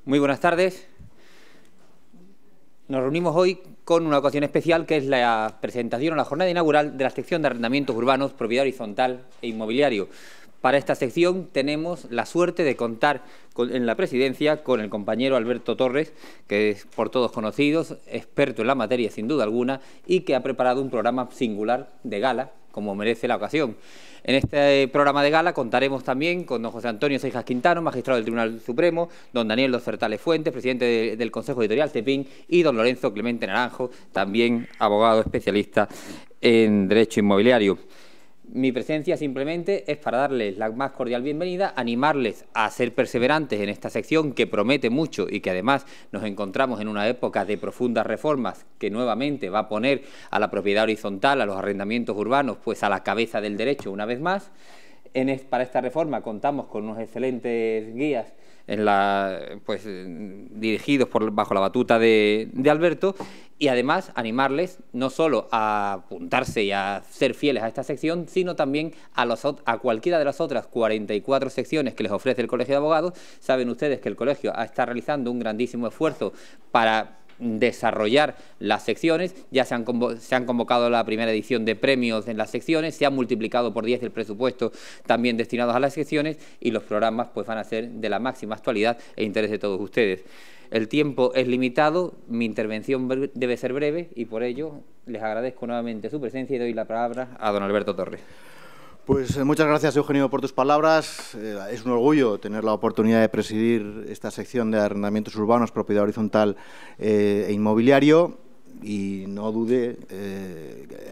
Muy buenas tardes. Nos reunimos hoy con una ocasión especial que es la presentación o la jornada inaugural de la sección de arrendamientos urbanos, propiedad horizontal e inmobiliario. Para esta sección tenemos la suerte de contar en la presidencia con el compañero Alberto Torres, que es por todos conocidos, experto en la materia sin duda alguna y que ha preparado un programa singular de gala, como merece la ocasión. En este programa de gala contaremos también con don José Antonio Seijas Quintano, magistrado del Tribunal Supremo, don Daniel Dos Certales Fuentes, presidente del Consejo Editorial CEPIN, y don Lorenzo Clemente Naranjo, también abogado especialista en Derecho Inmobiliario. Mi presencia simplemente es para darles la más cordial bienvenida, animarles a ser perseverantes en esta sección que promete mucho y que además nos encontramos en una época de profundas reformas que nuevamente va a poner a la propiedad horizontal, a los arrendamientos urbanos, pues a la cabeza del derecho una vez más. Para esta reforma contamos con unos excelentes guías dirigidos bajo la batuta de Alberto, y además animarles no solo a apuntarse y a ser fieles a esta sección, sino también a cualquiera de las otras 44 secciones que les ofrece el Colegio de Abogados. Saben ustedes que el Colegio está realizando un grandísimo esfuerzo para desarrollar las secciones. Ya se han convocado la primera edición de premios en las secciones, se ha multiplicado por 10 el presupuesto también destinados a las secciones, y los programas pues van a ser de la máxima actualidad e interés de todos ustedes. El tiempo es limitado, mi intervención debe ser breve y por ello les agradezco nuevamente su presencia y doy la palabra a don Alberto Torres. Pues muchas gracias, Eugenio, por tus palabras. Es un orgullo tener la oportunidad de presidir esta sección de arrendamientos urbanos, propiedad horizontal e inmobiliario. Y no dude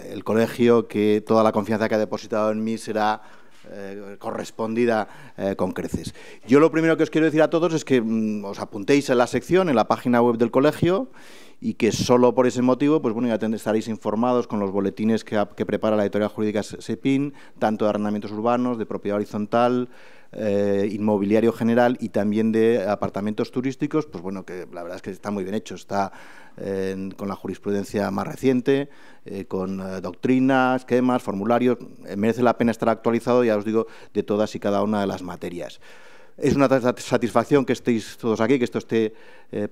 el colegio que toda la confianza que ha depositado en mí será correspondida con creces. Yo lo primero que os quiero decir a todos es que os apuntéis en la sección, en la página web del colegio, y que solo por ese motivo, pues bueno, ya estaréis informados con los boletines que prepara la editorial jurídica SEPIN, tanto de arrendamientos urbanos, de propiedad horizontal, inmobiliario general y también de apartamentos turísticos. Pues bueno, que la verdad es que está muy bien hecho, está con la jurisprudencia más reciente, con doctrinas, esquemas, formularios. Merece la pena estar actualizado, ya os digo, de todas y cada una de las materias. Es una satisfacción que estéis todos aquí, que esto esté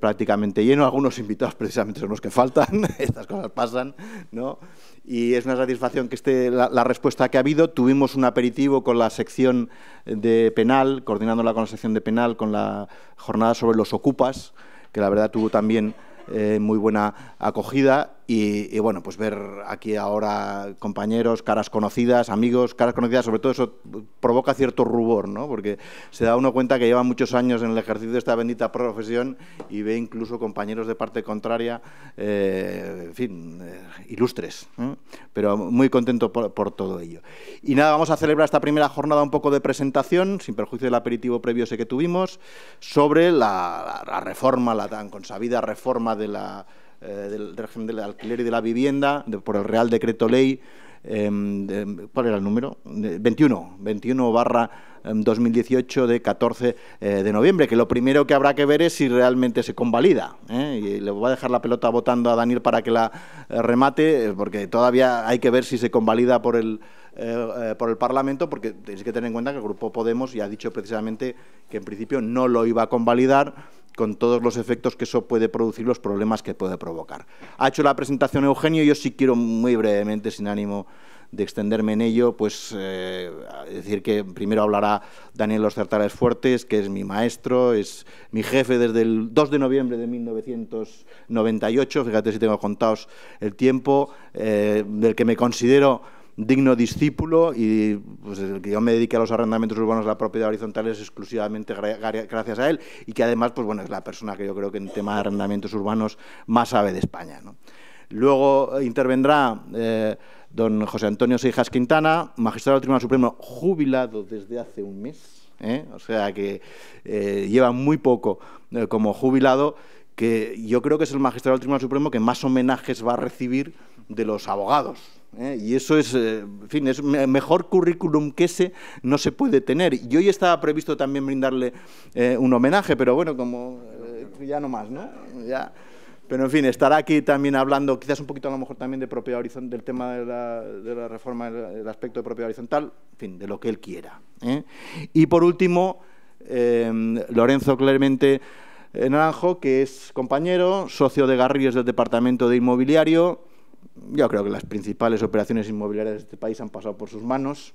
prácticamente lleno. Algunos invitados precisamente son los que faltan, estas cosas pasan, ¿no? Y es una satisfacción que esté la respuesta que ha habido. Tuvimos un aperitivo con la sección de penal, coordinándola con la sección de penal, con la jornada sobre los ocupas, que la verdad tuvo también muy buena acogida. Y bueno, pues ver aquí ahora compañeros, caras conocidas, amigos, caras conocidas, sobre todo eso provoca cierto rubor, ¿no? Porque se da uno cuenta que lleva muchos años en el ejercicio de esta bendita profesión y ve incluso compañeros de parte contraria, en fin, ilustres, ¿eh? Pero muy contento por todo ello. Y nada, vamos a celebrar esta primera jornada un poco de presentación, sin perjuicio del aperitivo previo ese que tuvimos, sobre la reforma, la tan consabida reforma del régimen del alquiler y de la vivienda por el Real Decreto Ley, ¿cuál era el número? 21/2018 de 14 de noviembre, que lo primero que habrá que ver es si realmente se convalida, ¿eh? Y le voy a dejar la pelota votando a Daniel para que la remate, porque todavía hay que ver si se convalida por el Parlamento, porque tenéis que tener en cuenta que el Grupo Podemos ya ha dicho precisamente que en principio no lo iba a convalidar, con todos los efectos que eso puede producir, los problemas que puede provocar. Ha hecho la presentación Eugenio, yo sí quiero muy brevemente, sin ánimo de extenderme en ello, pues decir que primero hablará Daniel Dos Certales Fuentes, que es mi maestro, es mi jefe desde el 2 de noviembre de 1998, fíjate si tengo contados el tiempo, del que me considero digno discípulo, y pues el que yo me dedique a los arrendamientos urbanos de la propiedad horizontal es exclusivamente gracias a él, y que además pues bueno, es la persona que yo creo que en tema de arrendamientos urbanos más sabe de España, ¿no? Luego intervendrá don José Antonio Seijas Quintana, magistrado del Tribunal Supremo, jubilado desde hace un mes, o sea que lleva muy poco como jubilado, que yo creo que es el magistrado del Tribunal Supremo que más homenajes va a recibir de los abogados. Y eso es, en fin, es mejor currículum que ese no se puede tener. Y hoy estaba previsto también brindarle un homenaje, pero bueno, como ya no más, ¿no? Ya. Pero en fin, estará aquí también hablando, quizás un poquito a lo mejor también de propiedad horizontal, del tema de la reforma, del aspecto de propiedad horizontal, en fin, de lo que él quiera, ¿eh? Y por último, Lorenzo Clemente Naranjo, que es compañero, socio de Garrigues del Departamento de Inmobiliario. Yo creo que las principales operaciones inmobiliarias de este país han pasado por sus manos.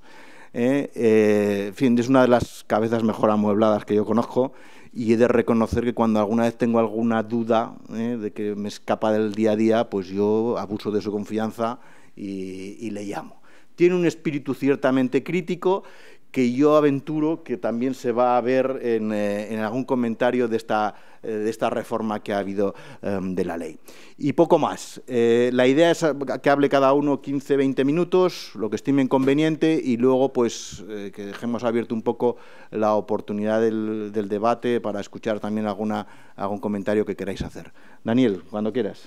En fin, es una de las cabezas mejor amuebladas que yo conozco, y he de reconocer que cuando alguna vez tengo alguna duda de que me escapa del día a día, pues yo abuso de su confianza y le llamo. Tiene un espíritu ciertamente crítico que yo aventuro que también se va a ver en algún comentario de esta reforma que ha habido de la ley. Y poco más. La idea es que hable cada uno 15-20 minutos, lo que estime conveniente, y luego pues que dejemos abierto un poco la oportunidad del debate para escuchar también algún comentario que queráis hacer. Daniel, cuando quieras.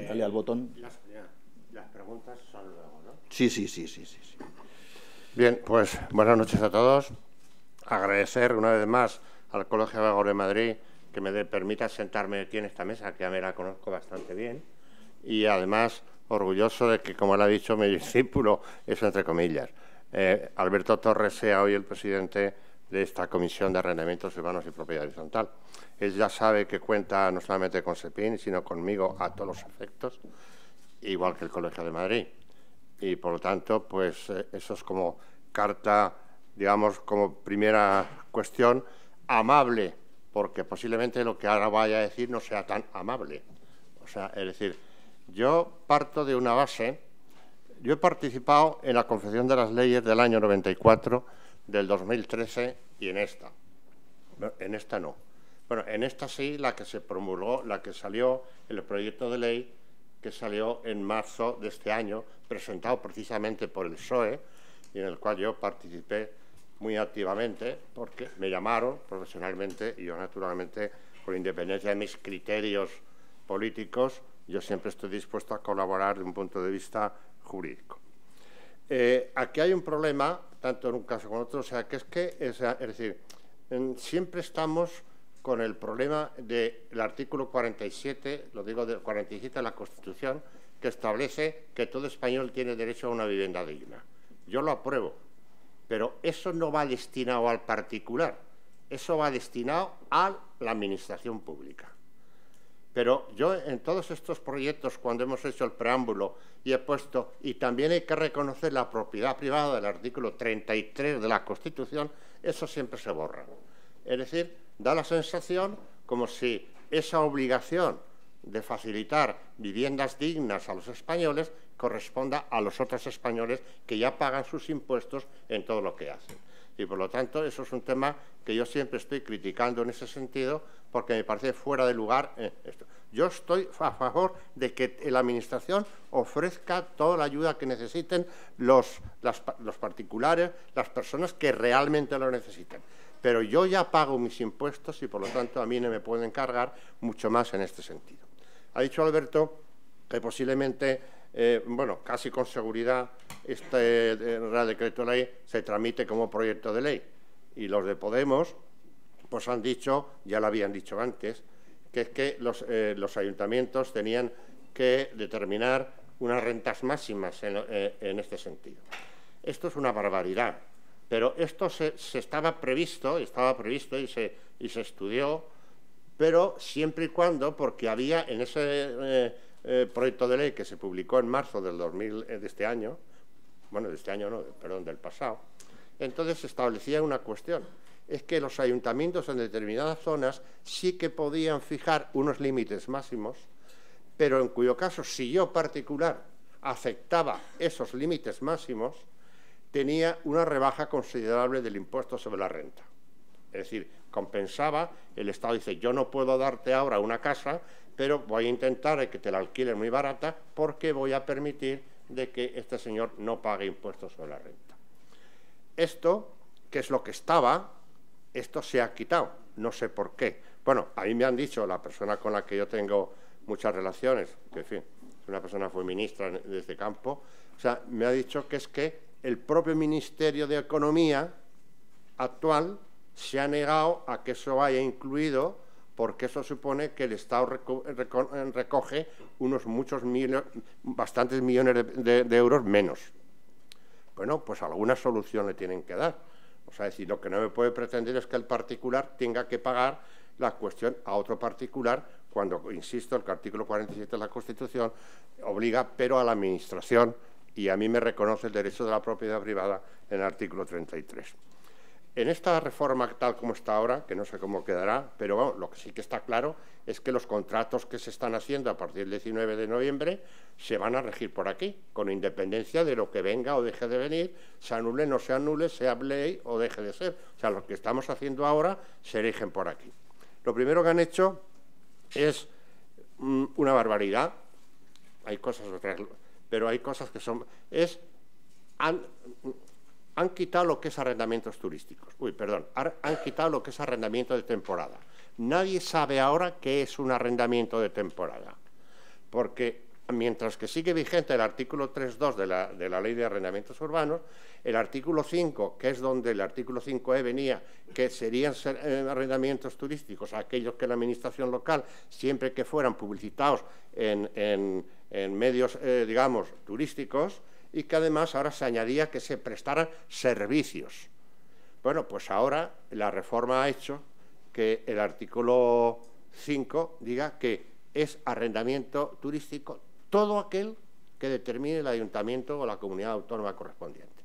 Dale al botón. Las preguntas son luego, ¿no? Sí. Bien, pues buenas noches a todos. Agradecer una vez más al Colegio de Abogados de Madrid que me permita sentarme aquí en esta mesa, que ya me la conozco bastante bien, y además orgulloso de que, como él ha dicho, mi discípulo, eso entre comillas. Alberto Torres sea hoy el presidente de esta Comisión de Arrendamientos Urbanos y Propiedad Horizontal. Él ya sabe que cuenta no solamente con SEPIN, sino conmigo a todos los efectos, igual que el Colegio de Madrid. Y, por lo tanto, pues eso es como carta, digamos, como primera cuestión, amable, porque posiblemente lo que ahora vaya a decir no sea tan amable. O sea, es decir, yo parto de una base. Yo he participado en la confección de las leyes del año 94, del 2013 y en esta. En esta no. Bueno, en esta sí, la que se promulgó, la que salió, el proyecto de ley que salió en marzo de este año, presentado precisamente por el PSOE, y en el cual yo participé muy activamente, porque me llamaron profesionalmente, y yo naturalmente, por independencia de mis criterios políticos, yo siempre estoy dispuesto a colaborar de un punto de vista jurídico. Aquí hay un problema, tanto en un caso como en otro, o sea, que es decir, siempre estamos con el problema del artículo 47, lo digo del 47 de la Constitución, que establece que todo español tiene derecho a una vivienda digna. Yo lo apruebo, pero eso no va destinado al particular, eso va destinado a la administración pública. Pero yo en todos estos proyectos, cuando hemos hecho el preámbulo y he puesto, y también hay que reconocer la propiedad privada del artículo 33 de la Constitución, eso siempre se borra. Es decir, da la sensación como si esa obligación de facilitar viviendas dignas a los españoles corresponda a los otros españoles que ya pagan sus impuestos en todo lo que hacen. Y, por lo tanto, eso es un tema que yo siempre estoy criticando en ese sentido, porque me parece fuera de lugar esto. Yo estoy a favor de que la Administración ofrezca toda la ayuda que necesiten los particulares, las personas que realmente lo necesiten. Pero yo ya pago mis impuestos y, por lo tanto, a mí no me pueden cargar mucho más en este sentido. Ha dicho Alberto que posiblemente, bueno, casi con seguridad, este Real Decreto de Ley se tramite como proyecto de ley. Y los de Podemos, pues han dicho, ya lo habían dicho antes, que es que los ayuntamientos tenían que determinar unas rentas máximas en este sentido. Esto es una barbaridad. Pero esto estaba previsto y se estudió, pero siempre y cuando, porque había en ese proyecto de ley que se publicó en marzo de este año, bueno, de este año no, perdón, del pasado, entonces se establecía una cuestión, es que los ayuntamientos en determinadas zonas sí que podían fijar unos límites máximos, pero en cuyo caso, si yo particular aceptaba esos límites máximos, tenía una rebaja considerable del impuesto sobre la renta. Es decir, compensaba, el Estado dice, yo no puedo darte ahora una casa, pero voy a intentar que te la alquilen muy barata porque voy a permitir de que este señor no pague impuestos sobre la renta. Esto, que es lo que estaba, esto se ha quitado, no sé por qué. Bueno, a mí me han dicho, la persona con la que yo tengo muchas relaciones, que en fin, una persona fue ministra de este campo, o sea, me ha dicho que es que el propio Ministerio de Economía actual se ha negado a que eso vaya incluido, porque eso supone que el Estado recoge bastantes millones de euros menos. Bueno, pues alguna solución le tienen que dar. O sea, es decir, lo que no me puede pretender es que el particular tenga que pagar la cuestión a otro particular, cuando, insisto, el artículo 47 de la Constitución obliga, pero a la Administración, y a mí me reconoce el derecho de la propiedad privada en el artículo 33. En esta reforma tal como está ahora, que no sé cómo quedará, pero bueno, lo que sí que está claro es que los contratos que se están haciendo a partir del 19 de noviembre se van a regir por aquí, con independencia de lo que venga o deje de venir, se anule, no se anule, sea ley o deje de ser. O sea, lo que estamos haciendo ahora se rigen por aquí. Lo primero que han hecho es una barbaridad. Hay cosas otras, pero hay cosas que son... Han quitado lo que es arrendamientos turísticos. Han quitado lo que es arrendamiento de temporada. Nadie sabe ahora qué es un arrendamiento de temporada, porque mientras que sigue vigente el artículo 3.2 de la Ley de Arrendamientos Urbanos, el artículo 5, que es donde el artículo 5e venía, que serían arrendamientos turísticos, aquellos que la Administración local, siempre que fueran publicitados en medios, digamos, turísticos, y que además ahora se añadía que se prestaran servicios. Bueno, pues ahora la reforma ha hecho que el artículo 5 diga que es arrendamiento turístico todo aquel que determine el ayuntamiento o la comunidad autónoma correspondiente.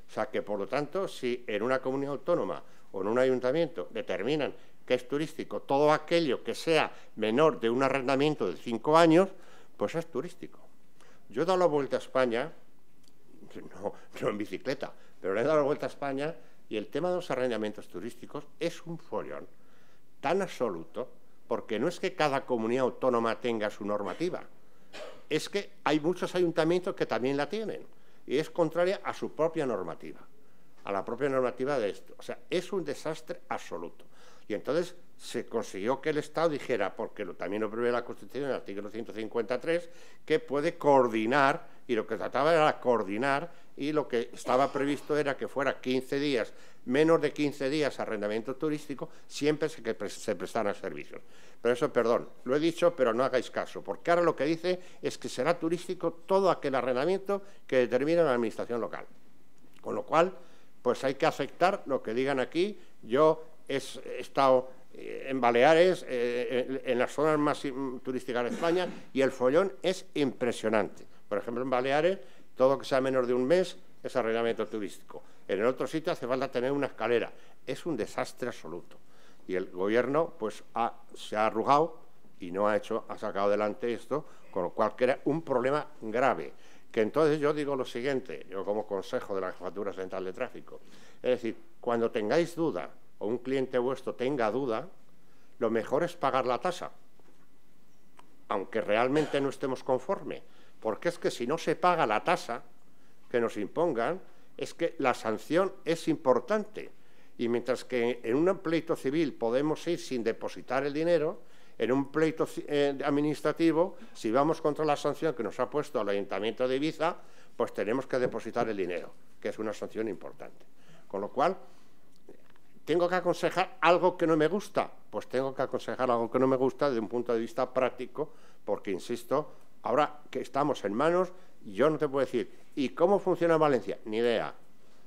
O sea que, por lo tanto, si en una comunidad autónoma o en un ayuntamiento determinan que es turístico todo aquello que sea menor de un arrendamiento de 5 años, pues es turístico. Yo he dado la vuelta a España, no en bicicleta, pero le he dado la vuelta a España y el tema de los arrendamientos turísticos es un follón tan absoluto, porque no es que cada comunidad autónoma tenga su normativa, es que hay muchos ayuntamientos que también la tienen y es contraria a su propia normativa, a la propia normativa de esto. O sea, es un desastre absoluto. Y entonces se consiguió que el Estado dijera, porque también lo prevé la Constitución en el artículo 153, que puede coordinar, y lo que trataba era coordinar, y lo que estaba previsto era que fuera 15 días, menos de 15 días arrendamiento turístico, siempre que se prestaran servicios. Pero eso, perdón, lo he dicho, pero no hagáis caso, porque ahora lo que dice es que será turístico todo aquel arrendamiento que determine la Administración local. Con lo cual, pues hay que aceptar lo que digan aquí. Yo he estado en Baleares, en las zonas más turísticas de España, y el follón es impresionante. Por ejemplo, en Baleares, todo que sea menos de un mes es arrendamiento turístico. En el otro sitio hace falta tener una escalera. Es un desastre absoluto. Y el Gobierno pues se ha arrugado y no ha sacado adelante esto, con lo cual crea un problema grave. Que entonces yo digo lo siguiente, yo como consejo de la Jefatura Central de Tráfico, es decir, cuando tengáis duda o un cliente vuestro tenga duda, lo mejor es pagar la tasa, aunque realmente no estemos conformes, porque es que si no se paga la tasa que nos impongan, es que la sanción es importante, y mientras que en un pleito civil podemos ir sin depositar el dinero, en un pleito administrativo, si vamos contra la sanción que nos ha puesto el Ayuntamiento de Ibiza, pues tenemos que depositar el dinero, que es una sanción importante. Con lo cual, ¿tengo que aconsejar algo que no me gusta? Pues tengo que aconsejar algo que no me gusta desde un punto de vista práctico, porque, insisto, ahora que estamos en manos, yo no te puedo decir, ¿y cómo funciona Valencia? Ni idea.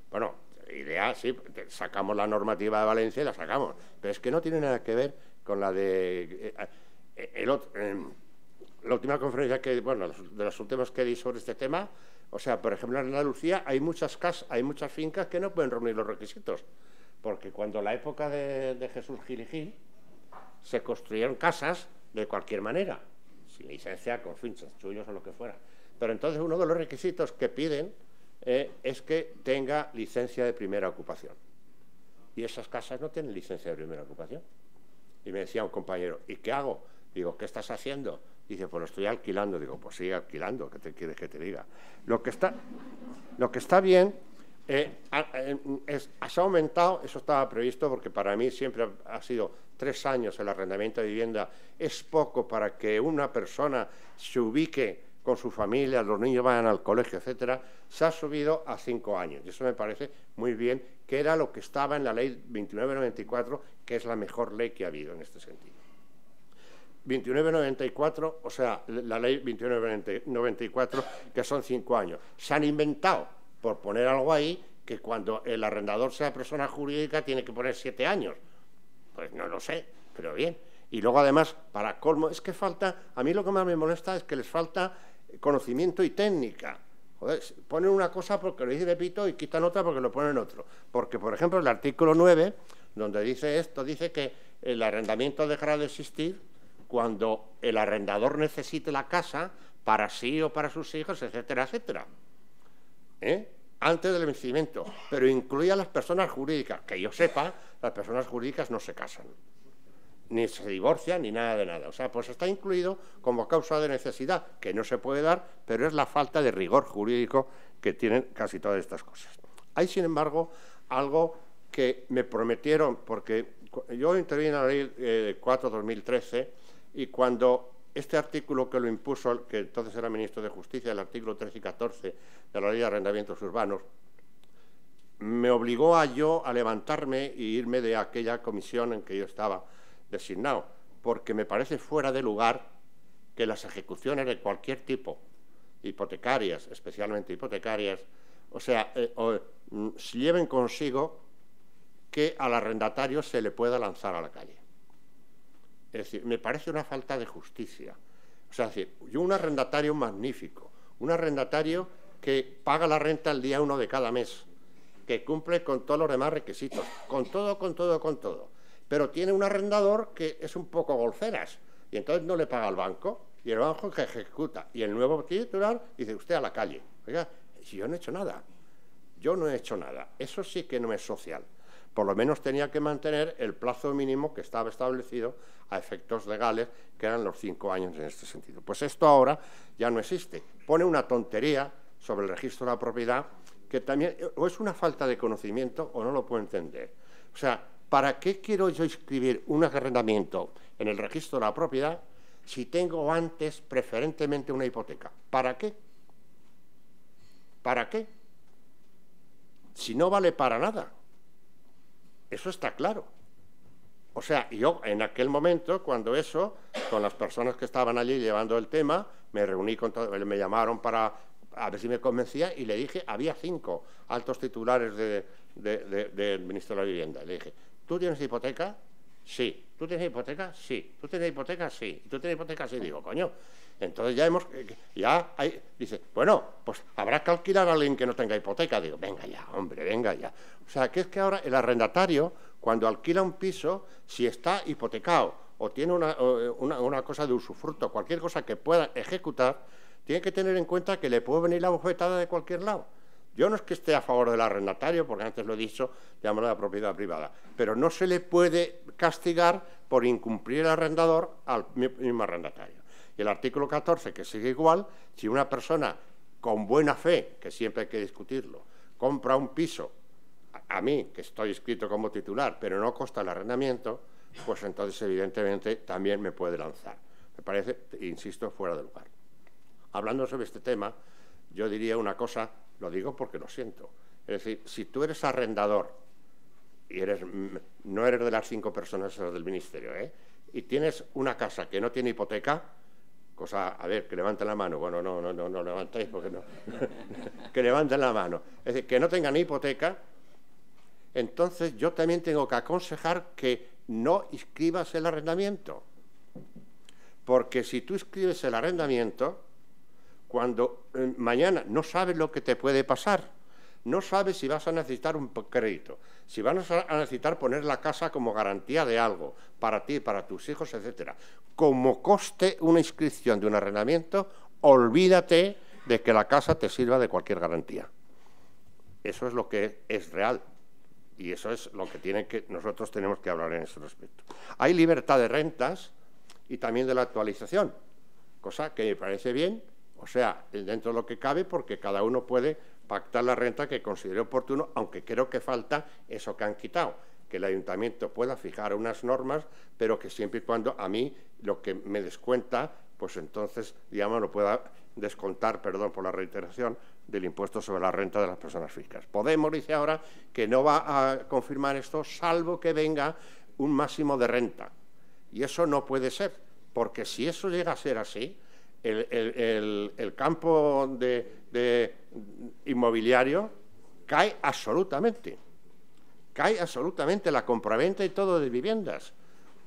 Bueno, idea, sí, sacamos la normativa de Valencia y la sacamos, pero es que no tiene nada que ver con la de... la última conferencia de las últimas que di sobre este tema, o sea, por ejemplo, en Andalucía hay muchas fincas que no pueden reunir los requisitos, porque cuando la época de Jesús Gil y Gil se construyeron casas de cualquier manera, sin licencia, con finchas, chullos o lo que fuera. Pero entonces uno de los requisitos que piden es que tenga licencia de primera ocupación. Y esas casas no tienen licencia de primera ocupación. Y me decía un compañero, ¿y qué hago? Digo, ¿qué estás haciendo? Dice, pues lo estoy alquilando. Digo, pues sigue alquilando, ¿qué te quieres que te diga? Lo que está bien has aumentado, eso estaba previsto, porque para mí siempre ha sido 3 años el arrendamiento de vivienda, es poco para que una persona se ubique con su familia, los niños vayan al colegio, etcétera, se ha subido a 5 años. Y eso me parece muy bien, que era lo que estaba en la ley 2994, que es la mejor ley que ha habido en este sentido. 2994, o sea, la ley 2994, que son 5 años. Se han inventado, por poner algo ahí, que cuando el arrendador sea persona jurídica tiene que poner 7 años. Pues no lo sé. pero bien. Y luego, además, para colmo, es que falta, a mí lo que más me molesta es que les falta conocimiento y técnica. Joder, ponen una cosa porque lo dice Pepito y quitan otra porque lo ponen otro. Porque, por ejemplo, el artículo 9, donde dice esto, dice que el arrendamiento dejará de existir cuando el arrendador necesite la casa para sí o para sus hijos, etcétera, etcétera. Antes del vencimiento, pero incluye a las personas jurídicas. Que yo sepa, las personas jurídicas no se casan, ni se divorcian, ni nada de nada. O sea, pues está incluido como causa de necesidad, que no se puede dar, pero es la falta de rigor jurídico que tienen casi todas estas cosas. Hay, sin embargo, algo que me prometieron, porque yo intervine en la ley 4/2013, y cuando este artículo que lo impuso, que entonces era ministro de Justicia, el artículo 13 y 14 de la Ley de Arrendamientos Urbanos, me obligó a yo a levantarme e irme de aquella comisión en que yo estaba designado, porque me parece fuera de lugar que las ejecuciones de cualquier tipo, hipotecarias, especialmente hipotecarias, o sea, lleven consigo que al arrendatario se le pueda lanzar a la calle. Es decir, me parece una falta de justicia. O sea, es decir, yo un arrendatario magnífico, un arrendatario que paga la renta el día 1 de cada mes, que cumple con todos los demás requisitos, con todo, pero tiene un arrendador que es un poco golferas y entonces no le paga al banco y el banco que ejecuta y el nuevo titular dice usted a la calle. Oiga, si yo no he hecho nada, eso sí que no es social. Por lo menos tenía que mantener el plazo mínimo que estaba establecido a efectos legales, que eran los 5 años en este sentido. Pues esto ahora ya no existe. Pone una tontería sobre el registro de la propiedad que también o es una falta de conocimiento o no lo puedo entender. O sea, ¿para qué quiero yo inscribir un arrendamiento en el registro de la propiedad si tengo antes preferentemente una hipoteca? ¿Para qué? ¿Para qué? Si no vale para nada. Eso está claro. O sea, yo en aquel momento, cuando eso, con las personas que estaban allí llevando el tema, me reuní con todos, me llamaron para a ver si me convencía y le dije, había 5 altos titulares del Ministerio de la Vivienda. Le dije, ¿tú tienes hipoteca? Sí. ¿Tú tienes hipoteca? Sí. ¿Tú tienes hipoteca? Sí. ¿Tú tienes hipoteca? Sí. Digo, coño. Entonces dice, bueno, pues habrá que alquilar a alguien que no tenga hipoteca. Digo, venga ya, hombre, venga ya. O sea, que es que ahora el arrendatario, cuando alquila un piso, si está hipotecado o tiene una cosa de usufructo, cualquier cosa que pueda ejecutar, tiene que tener en cuenta que le puede venir la bofetada de cualquier lado. Yo no es que esté a favor del arrendatario, porque antes lo he dicho, llamamos la propiedad privada, pero no se le puede castigar por incumplir el arrendador al mismo arrendatario. Y el artículo 14, que sigue igual, si una persona con buena fe, que siempre hay que discutirlo, compra un piso, a mí, que estoy inscrito como titular, pero no consta el arrendamiento, pues entonces evidentemente también me puede lanzar. Me parece, insisto, fuera de lugar. Hablando sobre este tema, yo diría una cosa, lo digo porque lo siento. Es decir, si tú eres arrendador y no eres de las 5 personas del Ministerio, y tienes una casa que no tiene hipoteca, cosa, a ver, que levanten la mano. Bueno, no levantéis porque no. Que levanten la mano. Es decir, que no tengan hipoteca, entonces yo también tengo que aconsejar que no inscribas el arrendamiento. Porque si tú inscribes el arrendamiento, cuando mañana no sabes lo que te puede pasar, no sabes si vas a necesitar un crédito, si vas a necesitar poner la casa como garantía de algo, para ti, para tus hijos, etcétera. Como coste una inscripción de un arrendamiento, olvídate de que la casa te sirva de cualquier garantía. Eso es lo que es real. Y eso es lo que nosotros tenemos que hablar en ese respecto. Hay libertad de rentas y también de la actualización, cosa que me parece bien, o sea, dentro de lo que cabe, porque cada uno puede pactar la renta que considere oportuno, aunque creo que falta eso que han quitado, que el ayuntamiento pueda fijar unas normas, pero que siempre y cuando a mí lo que me descuenta, pues entonces, digamos, lo pueda descontar, perdón por la reiteración, del impuesto sobre la renta de las personas físicas. Podemos, dice ahora, que no va a confirmar esto, salvo que venga un máximo de renta. Y eso no puede ser, porque si eso llega a ser así, el campo de inmobiliario cae absolutamente la compraventa y todo de viviendas,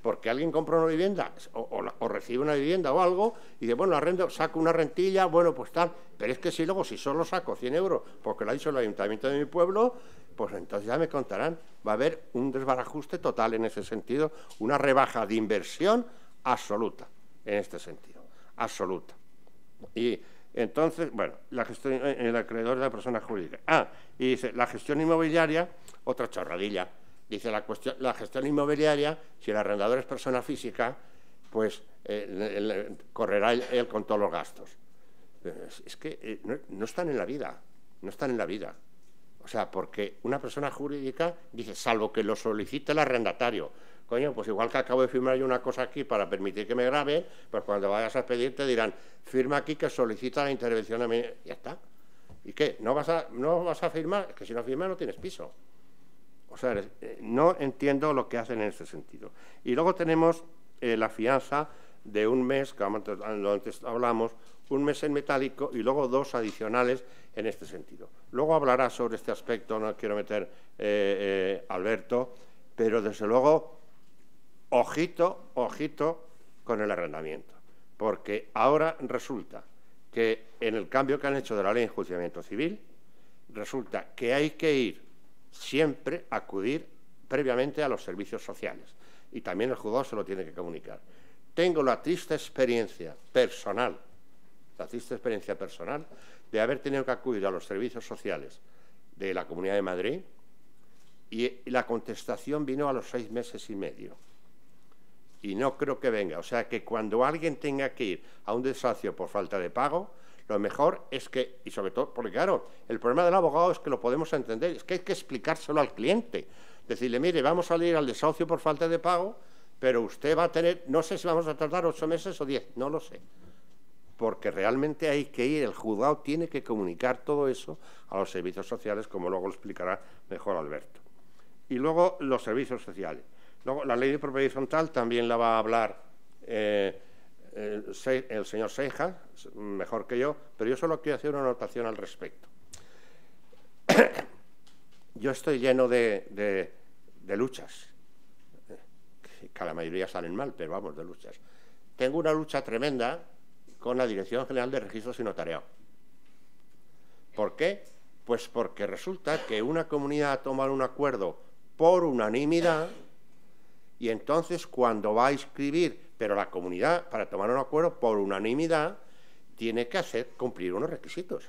porque alguien compra una vivienda o recibe una vivienda o algo y dice, bueno, arrendo, saco una rentilla, bueno, pues tal, pero es que si luego, si solo saco 100 euros, porque lo ha dicho el ayuntamiento de mi pueblo, pues entonces ya me contarán, va a haber un desbarajuste total en ese sentido, una rebaja de inversión absoluta en este sentido, absoluta. Y entonces, bueno, la gestión en el acreedor de la persona jurídica. Y dice, la gestión inmobiliaria, otra chorradilla. Dice, la gestión inmobiliaria, si el arrendador es persona física, pues correrá él con todos los gastos. Es que no están en la vida, no están en la vida. O sea, porque una persona jurídica dice, salvo que lo solicite el arrendatario. Coño, pues igual que acabo de firmar yo una cosa aquí para permitir que me grabe, pues cuando vayas a pedir te dirán, firma aquí que solicita la intervención a mí. Ya está. ¿Y qué? ¿No vas a firmar? Es que si no firmas no tienes piso. O sea, no entiendo lo que hacen en este sentido. Y luego tenemos la fianza de un mes, que antes hablamos, un mes en metálico y luego 2 adicionales en este sentido. Luego hablará sobre este aspecto, no quiero meter Alberto, pero desde luego, ojito con el arrendamiento, porque ahora resulta que en el cambio que han hecho de la ley de enjuiciamiento civil, resulta que hay que ir siempre acudir previamente a los servicios sociales y también el juzgado se lo tiene que comunicar. Tengo la triste experiencia personal de haber tenido que acudir a los servicios sociales de la Comunidad de Madrid y la contestación vino a los 6 meses y medio. Y no creo que venga. O sea, que cuando alguien tenga que ir a un desahucio por falta de pago, lo mejor es que, y sobre todo, porque claro, el problema del abogado es que lo podemos entender, es que hay que explicárselo al cliente. Decirle, mire, vamos a salir al desahucio por falta de pago, pero usted va a tener, no sé si vamos a tardar 8 meses o 10, no lo sé. Porque realmente hay que ir, el juzgado tiene que comunicar todo eso a los servicios sociales, como luego lo explicará mejor Alberto. Y luego los servicios sociales. Luego, la ley de propiedad horizontal también la va a hablar el señor Seijas, mejor que yo, pero yo solo quiero hacer una anotación al respecto. Yo estoy lleno de luchas, que a la mayoría salen mal, pero vamos, de luchas. Tengo una lucha tremenda con la Dirección General de Registros y Notariado. ¿Por qué? Pues porque resulta que una comunidad ha tomado un acuerdo por unanimidad y entonces cuando va a inscribir, pero la comunidad, para tomar un acuerdo por unanimidad, tiene que cumplir unos requisitos.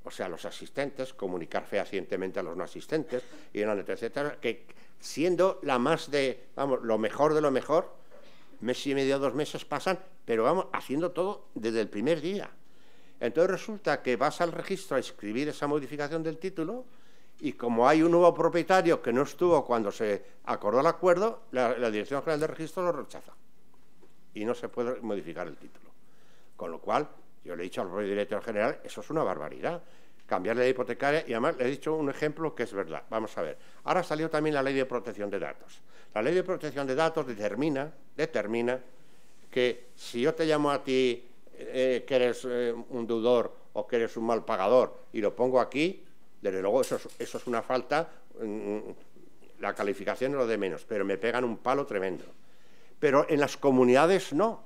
O sea, los asistentes, comunicar fehacientemente a los no asistentes, y etcétera, que siendo la más lo mejor de lo mejor, mes y medio, 2 meses pasan, pero vamos, haciendo todo desde el primer día. Entonces resulta que vas al registro a inscribir esa modificación del título, y como hay un nuevo propietario que no estuvo cuando se acordó el acuerdo, la Dirección General de Registro lo rechaza. Y no se puede modificar el título. Con lo cual, yo le he dicho al propio director general, eso es una barbaridad. Cambiar la ley hipotecaria, y además le he dicho un ejemplo que es verdad. Vamos a ver. Ahora salió también la ley de protección de datos. La ley de protección de datos determina que si yo te llamo a ti que eres un deudor o que eres un mal pagador y lo pongo aquí, desde luego eso es una falta, la calificación es lo de menos, pero me pegan un palo tremendo. Pero en las comunidades no,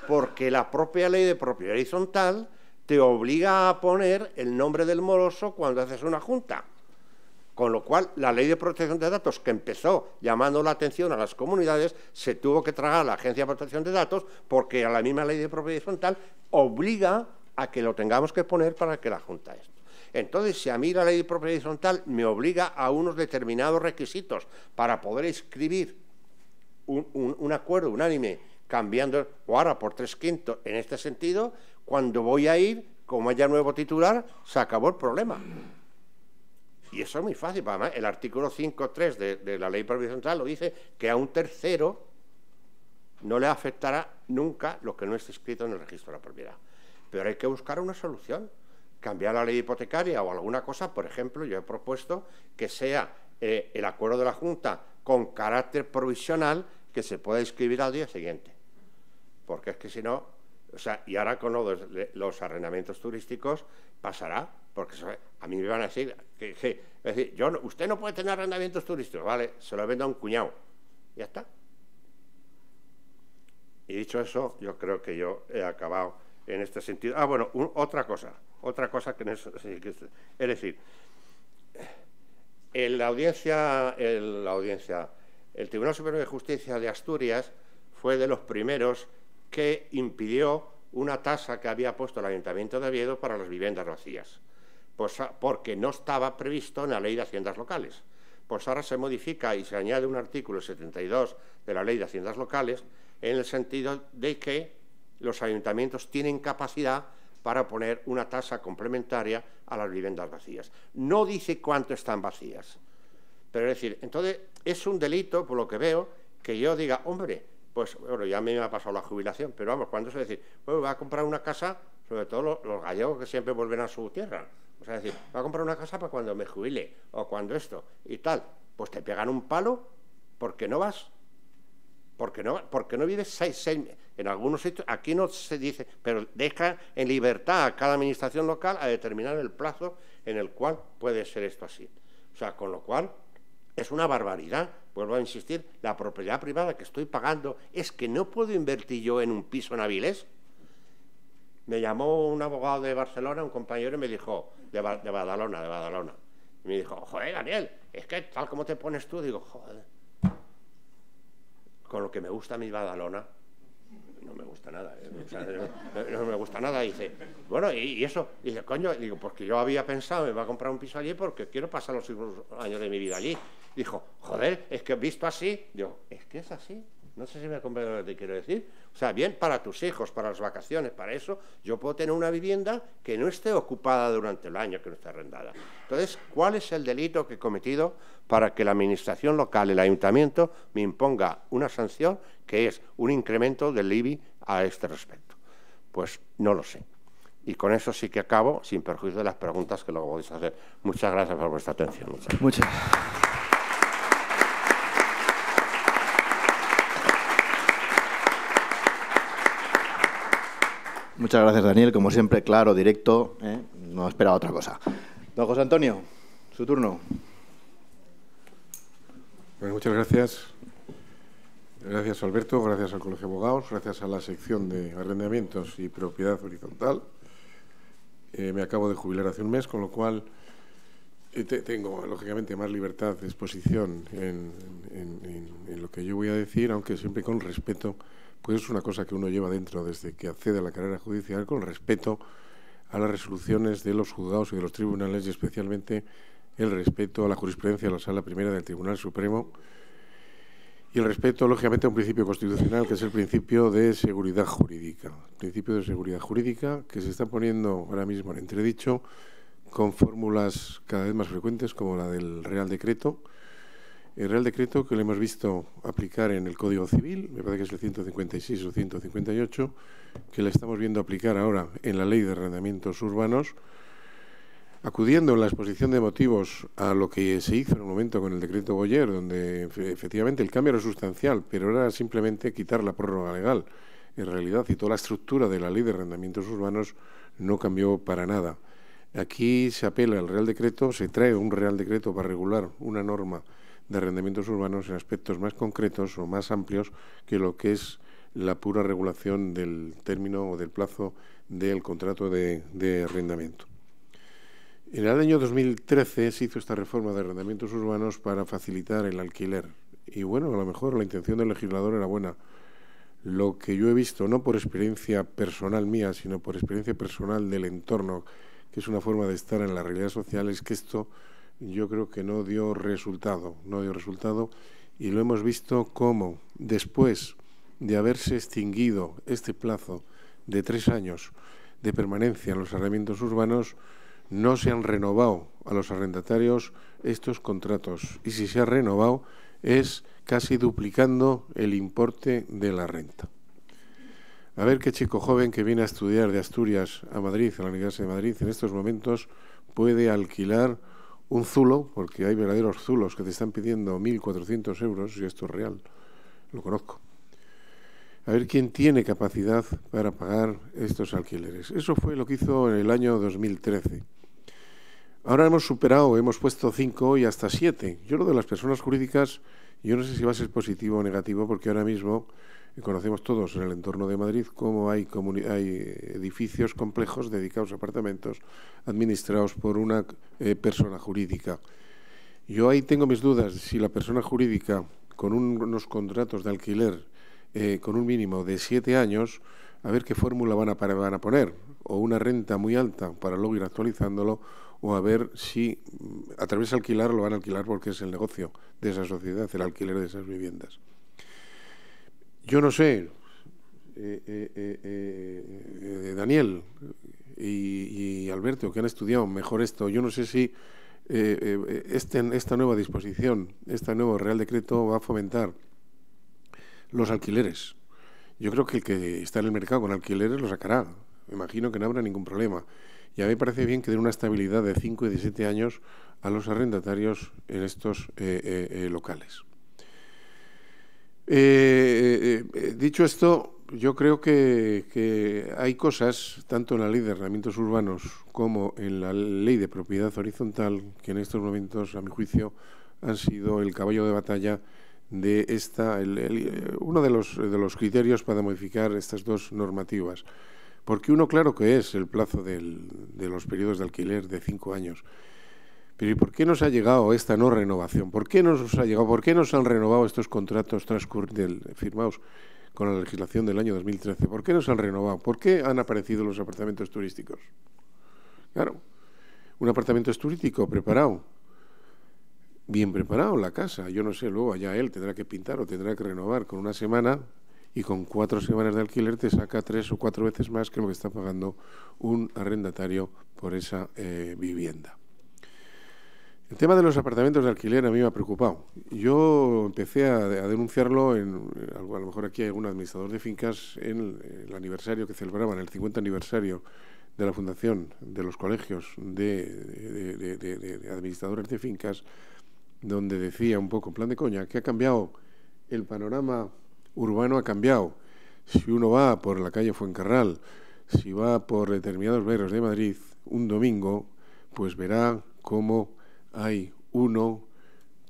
porque la propia ley de propiedad horizontal te obliga a poner el nombre del moroso cuando haces una junta. Con lo cual, la ley de protección de datos, que empezó llamando la atención a las comunidades, se tuvo que tragar a la Agencia de Protección de Datos, porque a la misma ley de propiedad horizontal obliga a que lo tengamos que poner para que la junta esto. Entonces, si a mí la ley de propiedad horizontal me obliga a unos determinados requisitos para poder escribir un acuerdo unánime, cambiando, o ahora por 3/5 en este sentido, cuando voy a ir, como haya nuevo titular, se acabó el problema. Y eso es muy fácil. Además, el artículo 5.3 de la ley de propiedad horizontal lo dice, que a un tercero no le afectará nunca lo que no esté escrito en el registro de la propiedad. Pero hay que buscar una solución. Cambiar la ley hipotecaria o alguna cosa. Por ejemplo, yo he propuesto que sea el acuerdo de la Junta con carácter provisional, que se pueda inscribir al día siguiente. Porque es que si no, o sea, y ahora con los arrendamientos turísticos pasará, porque a mí me van a decir es decir, usted no puede tener arrendamientos turísticos, vale, se lo vendo a un cuñado, ya está. Y dicho eso, yo creo que yo he acabado en este sentido. Ah, bueno, otra cosa que no es decir, el Tribunal Superior de Justicia de Asturias fue de los primeros que impidió una tasa que había puesto el Ayuntamiento de Oviedo para las viviendas vacías, pues porque no estaba previsto en la Ley de Haciendas Locales. Pues ahora se modifica y se añade un artículo 72 de la Ley de Haciendas Locales en el sentido de que los ayuntamientos tienen capacidad para poner una tasa complementaria a las viviendas vacías. No dice cuánto están vacías, pero es decir, entonces es un delito, por lo que veo, que yo diga, hombre, pues bueno, ya me ha pasado la jubilación, pero vamos, cuando se dice, bueno, va a comprar una casa, sobre todo los gallegos que siempre vuelven a su tierra, o sea, decir, va a comprar una casa para cuando me jubile, o cuando esto, y tal, pues te pegan un palo porque no vas. Porque no vives seis en algunos sitios, aquí no se dice, pero deja en libertad a cada administración local a determinar el plazo en el cual puede ser esto así. O sea, con lo cual es una barbaridad, vuelvo a insistir, la propiedad privada que estoy pagando es que no puedo invertir yo en un piso en Avilés. Me llamó un abogado de Barcelona, un compañero, y me dijo, de Badalona, y me dijo, joder, Daniel, es que tal como te pones tú, digo, joder, con lo que me gusta mi Badalona, no me gusta nada, o sea, no me gusta nada. Y dice, bueno, y eso, y dice, coño, digo, porque yo había pensado, me voy a comprar un piso allí porque quiero pasar los años de mi vida allí. Dijo, joder, es que visto así, yo, es que es así, no sé si me comprendo lo que te quiero decir. O sea, bien para tus hijos, para las vacaciones, para eso, yo puedo tener una vivienda que no esté ocupada durante el año, que no esté arrendada. Entonces, ¿cuál es el delito que he cometido para que la administración local, el ayuntamiento, me imponga una sanción que es un incremento del IBI a este respecto? Pues no lo sé. Y con eso sí que acabo, sin perjuicio de las preguntas que luego podéis hacer. Muchas gracias por vuestra atención. Muchas. Muchas gracias, Daniel. Como siempre, claro, directo, no esperaba otra cosa. Don José Antonio, su turno. Bueno, muchas gracias. Gracias, Alberto. Gracias al Colegio de Abogados. Gracias a la sección de arrendamientos y propiedad horizontal. Me acabo de jubilar hace un mes, con lo cual tengo, lógicamente, más libertad de exposición en lo que yo voy a decir, aunque siempre con respeto. Pues es una cosa que uno lleva dentro desde que accede a la carrera judicial, con respeto a las resoluciones de los juzgados y de los tribunales, y especialmente el respeto a la jurisprudencia de la Sala Primera del Tribunal Supremo, y el respeto, lógicamente, a un principio constitucional, que es el principio de seguridad jurídica. El principio de seguridad jurídica que se está poniendo ahora mismo en entredicho con fórmulas cada vez más frecuentes, como la del Real Decreto. El Real Decreto que lo hemos visto aplicar en el Código Civil, me parece que es el 156 o 158, que le estamos viendo aplicar ahora en la Ley de Arrendamientos Urbanos, acudiendo en la exposición de motivos a lo que se hizo en un momento con el Decreto Boyer, donde efectivamente el cambio era sustancial, pero era simplemente quitar la prórroga legal. En realidad, y toda la estructura de la Ley de Arrendamientos Urbanos no cambió para nada. Aquí se apela al Real Decreto, se trae un Real Decreto para regular una norma de arrendamientos urbanos en aspectos más concretos o más amplios que lo que es la pura regulación del término o del plazo del contrato de arrendamiento. En el año 2013 se hizo esta reforma de arrendamientos urbanos para facilitar el alquiler. Y bueno, a lo mejor la intención del legislador era buena. Lo que yo he visto, no por experiencia personal mía, sino por experiencia personal del entorno, que es una forma de estar en la realidad social, es que esto yo creo que no dio resultado, y lo hemos visto como después de haberse extinguido este plazo de 3 años de permanencia en los arrendamientos urbanos, no se han renovado a los arrendatarios estos contratos, y si se ha renovado es casi duplicando el importe de la renta. A ver qué chico joven que viene a estudiar de Asturias a Madrid, a la Universidad de Madrid, en estos momentos puede alquilar un zulo, porque hay verdaderos zulos que te están pidiendo 1.400 euros, y esto es real, lo conozco. A ver quién tiene capacidad para pagar estos alquileres. Eso fue lo que hizo en el año 2013. Ahora hemos superado, hemos puesto 5 y hasta 7. Yo lo de las personas jurídicas, yo no sé si va a ser positivo o negativo, porque ahora mismo conocemos todos en el entorno de Madrid cómo hay edificios complejos dedicados a apartamentos administrados por una persona jurídica. Yo ahí tengo mis dudas si la persona jurídica, con unos contratos de alquiler con un mínimo de 7 años, a ver qué fórmula van a poner, o una renta muy alta para luego ir actualizándolo, o a ver si a través de alquilar lo van a alquilar porque es el negocio de esa sociedad, el alquiler de esas viviendas. Yo no sé, Daniel y Alberto, que han estudiado mejor esto, yo no sé si esta nueva disposición, este nuevo Real Decreto va a fomentar los alquileres. Yo creo que el que está en el mercado con alquileres lo sacará. Me imagino que no habrá ningún problema. Y a mí me parece bien que den una estabilidad de 5 y de 7 años a los arrendatarios en estos locales. Dicho esto, yo creo que hay cosas, tanto en la Ley de Arrendamientos Urbanos como en la Ley de Propiedad Horizontal, que en estos momentos, a mi juicio, han sido el caballo de batalla de uno de los criterios para modificar estas dos normativas. Porque uno, claro que es el plazo de los periodos de alquiler de 5 años. Pero ¿y por qué nos ha llegado esta no renovación? ¿Por qué nos ha llegado? ¿Por qué nos han renovado estos contratos firmados con la legislación del año 2013? ¿Por qué nos han renovado? ¿Por qué han aparecido los apartamentos turísticos? Claro, un apartamento turístico preparado, bien preparado la casa. Yo no sé, luego allá él tendrá que pintar o tendrá que renovar con una semana, y con 4 semanas de alquiler te saca 3 o 4 veces más que lo que está pagando un arrendatario por esa vivienda. El tema de los apartamentos de alquiler a mí me ha preocupado. Yo empecé a denunciarlo, a lo mejor aquí hay algún administrador de fincas, en el aniversario que celebraban, el 50 aniversario de la fundación de los colegios de administradores de fincas, donde decía un poco, en plan de coña, que ha cambiado el panorama urbano, ha cambiado. Si uno va por la calle Fuencarral, si va por determinados barrios de Madrid un domingo, pues verá cómo hay uno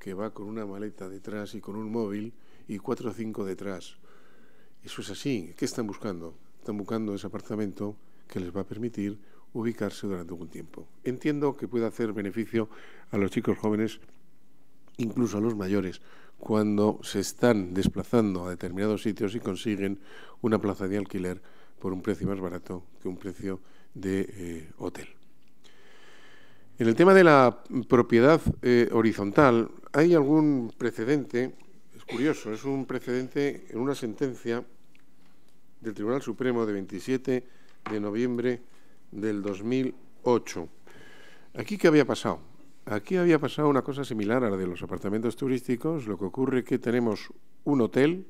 que va con una maleta detrás y con un móvil y 4 o 5 detrás. Eso es así. ¿Qué están buscando? Están buscando ese apartamento que les va a permitir ubicarse durante algún tiempo. Entiendo que puede hacer beneficio a los chicos jóvenes, incluso a los mayores, cuando se están desplazando a determinados sitios y consiguen una plaza de alquiler por un precio más barato que un precio de hotel. En el tema de la propiedad horizontal, hay algún precedente, es curioso, es un precedente en una sentencia del Tribunal Supremo de 27 de noviembre del 2008. ¿Aquí qué había pasado? Aquí había pasado una cosa similar a la de los apartamentos turísticos. Lo que ocurre es que tenemos un hotel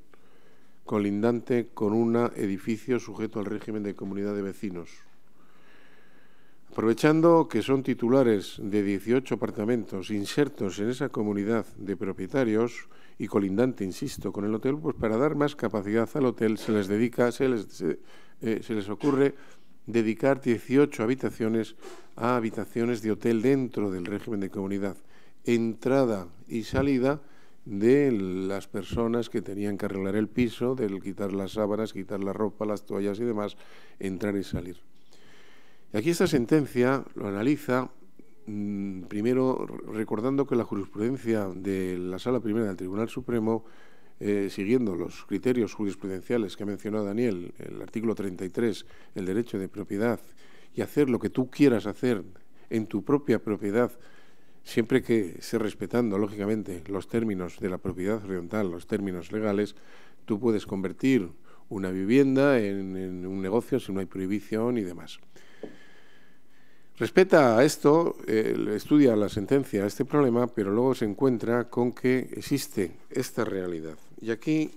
colindante con un edificio sujeto al régimen de comunidad de vecinos. Aprovechando que son titulares de 18 apartamentos insertos en esa comunidad de propietarios y colindante, insisto, con el hotel, pues para dar más capacidad al hotel se les ocurre dedicar 18 habitaciones a habitaciones de hotel dentro del régimen de comunidad, entrada y salida de las personas que tenían que arreglar el piso, del quitar las sábanas, quitar la ropa, las toallas y demás, entrar y salir. Y aquí esta sentencia lo analiza, primero recordando que la jurisprudencia de la Sala Primera del Tribunal Supremo, siguiendo los criterios jurisprudenciales que ha mencionado Daniel, el artículo 33, el derecho de propiedad, y hacer lo que tú quieras hacer en tu propia propiedad, siempre que esté respetando, lógicamente, los términos de la propiedad horizontal, los términos legales, tú puedes convertir una vivienda en un negocio si no hay prohibición y demás. Respeta a esto, estudia la sentencia este problema, pero luego se encuentra con que existe esta realidad. Y aquí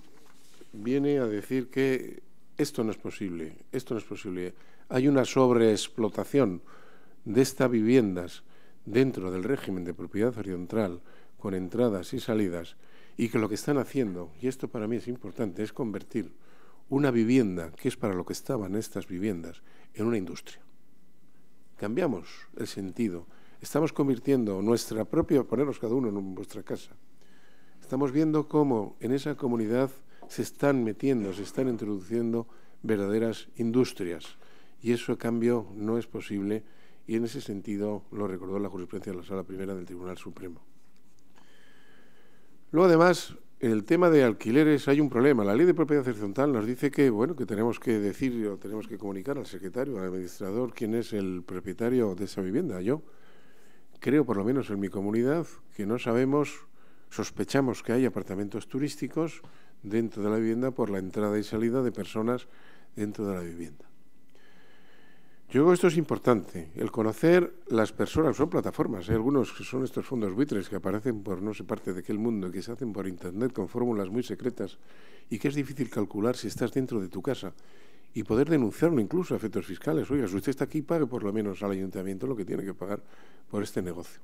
viene a decir que esto no es posible, Hay una sobreexplotación de estas viviendas dentro del régimen de propiedad horizontal, con entradas y salidas, y que lo que están haciendo, y esto para mí es importante, es convertir una vivienda, que es para lo que estaban estas viviendas, en una industria. Cambiamos el sentido. Estamos convirtiendo nuestra propia, ponernos cada uno en vuestra casa. Estamos viendo cómo en esa comunidad se están metiendo, se están introduciendo verdaderas industrias. Y eso, a cambio, no es posible, y en ese sentido lo recordó la jurisprudencia de la Sala Primera del Tribunal Supremo. Luego, además, en el tema de alquileres hay un problema. La Ley de Propiedad Horizontal nos dice que, bueno, que tenemos que decir o tenemos que comunicar al secretario, al administrador, quién es el propietario de esa vivienda. Yo creo, por lo menos en mi comunidad, que no sabemos, sospechamos que hay apartamentos turísticos dentro de la vivienda por la entrada y salida de personas dentro de la vivienda. Yo creo que esto es importante, el conocer las personas, son plataformas, hay algunos que son estos fondos buitres que aparecen por no sé parte de qué mundo, que se hacen por internet con fórmulas muy secretas y que es difícil calcular si estás dentro de tu casa y poder denunciarlo incluso a efectos fiscales. Oiga, si usted está aquí, pague por lo menos al ayuntamiento lo que tiene que pagar por este negocio.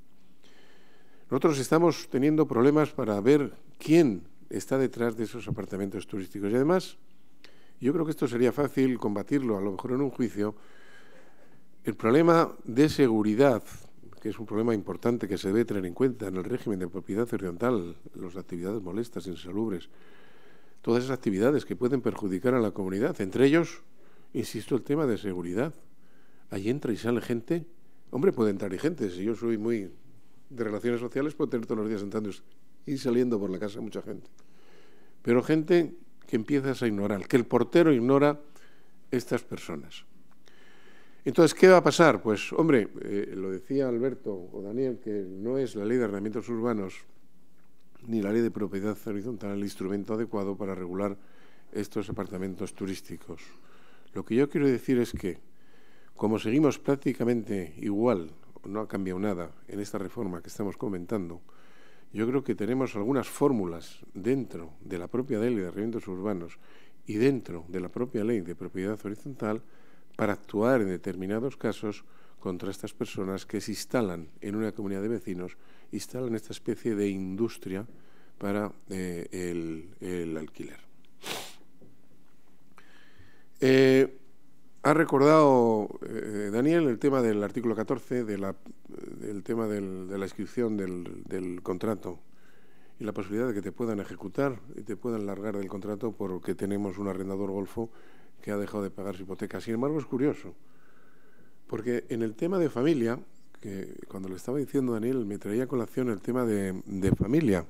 Nosotros estamos teniendo problemas para ver quién está detrás de esos apartamentos turísticos y además yo creo que esto sería fácil combatirlo, a lo mejor en un juicio. El problema de seguridad, que es un problema importante que se debe tener en cuenta en el régimen de propiedad horizontal, las actividades molestas, insalubres, todas esas actividades que pueden perjudicar a la comunidad, entre ellos, insisto, el tema de seguridad. Ahí entra y sale gente. Hombre, puede entrar y gente. Si yo soy muy de relaciones sociales, puedo tener todos los días entrando y saliendo por la casa mucha gente. Pero gente que empiezas a ignorar, que el portero ignora estas personas. Entonces, ¿qué va a pasar? Pues, hombre, lo decía Alberto o Daniel, que no es la Ley de Arrendamientos Urbanos ni la Ley de Propiedad Horizontal el instrumento adecuado para regular estos apartamentos turísticos. Lo que yo quiero decir es que, como seguimos prácticamente igual, no ha cambiado nada en esta reforma que estamos comentando, yo creo que tenemos algunas fórmulas dentro de la propia Ley de Arrendamientos Urbanos y dentro de la propia Ley de Propiedad Horizontal para actuar en determinados casos contra estas personas que se instalan en una comunidad de vecinos, instalan esta especie de industria para el alquiler. Ha recordado Daniel el tema del artículo 14, del tema de la inscripción del contrato y la posibilidad de que te puedan ejecutar y te puedan largar del contrato porque tenemos un arrendador golfo que ha dejado de pagar su hipoteca. Sin embargo, es curioso, porque en el tema de familia, que cuando le estaba diciendo Daniel, me traía a colación el tema de familia.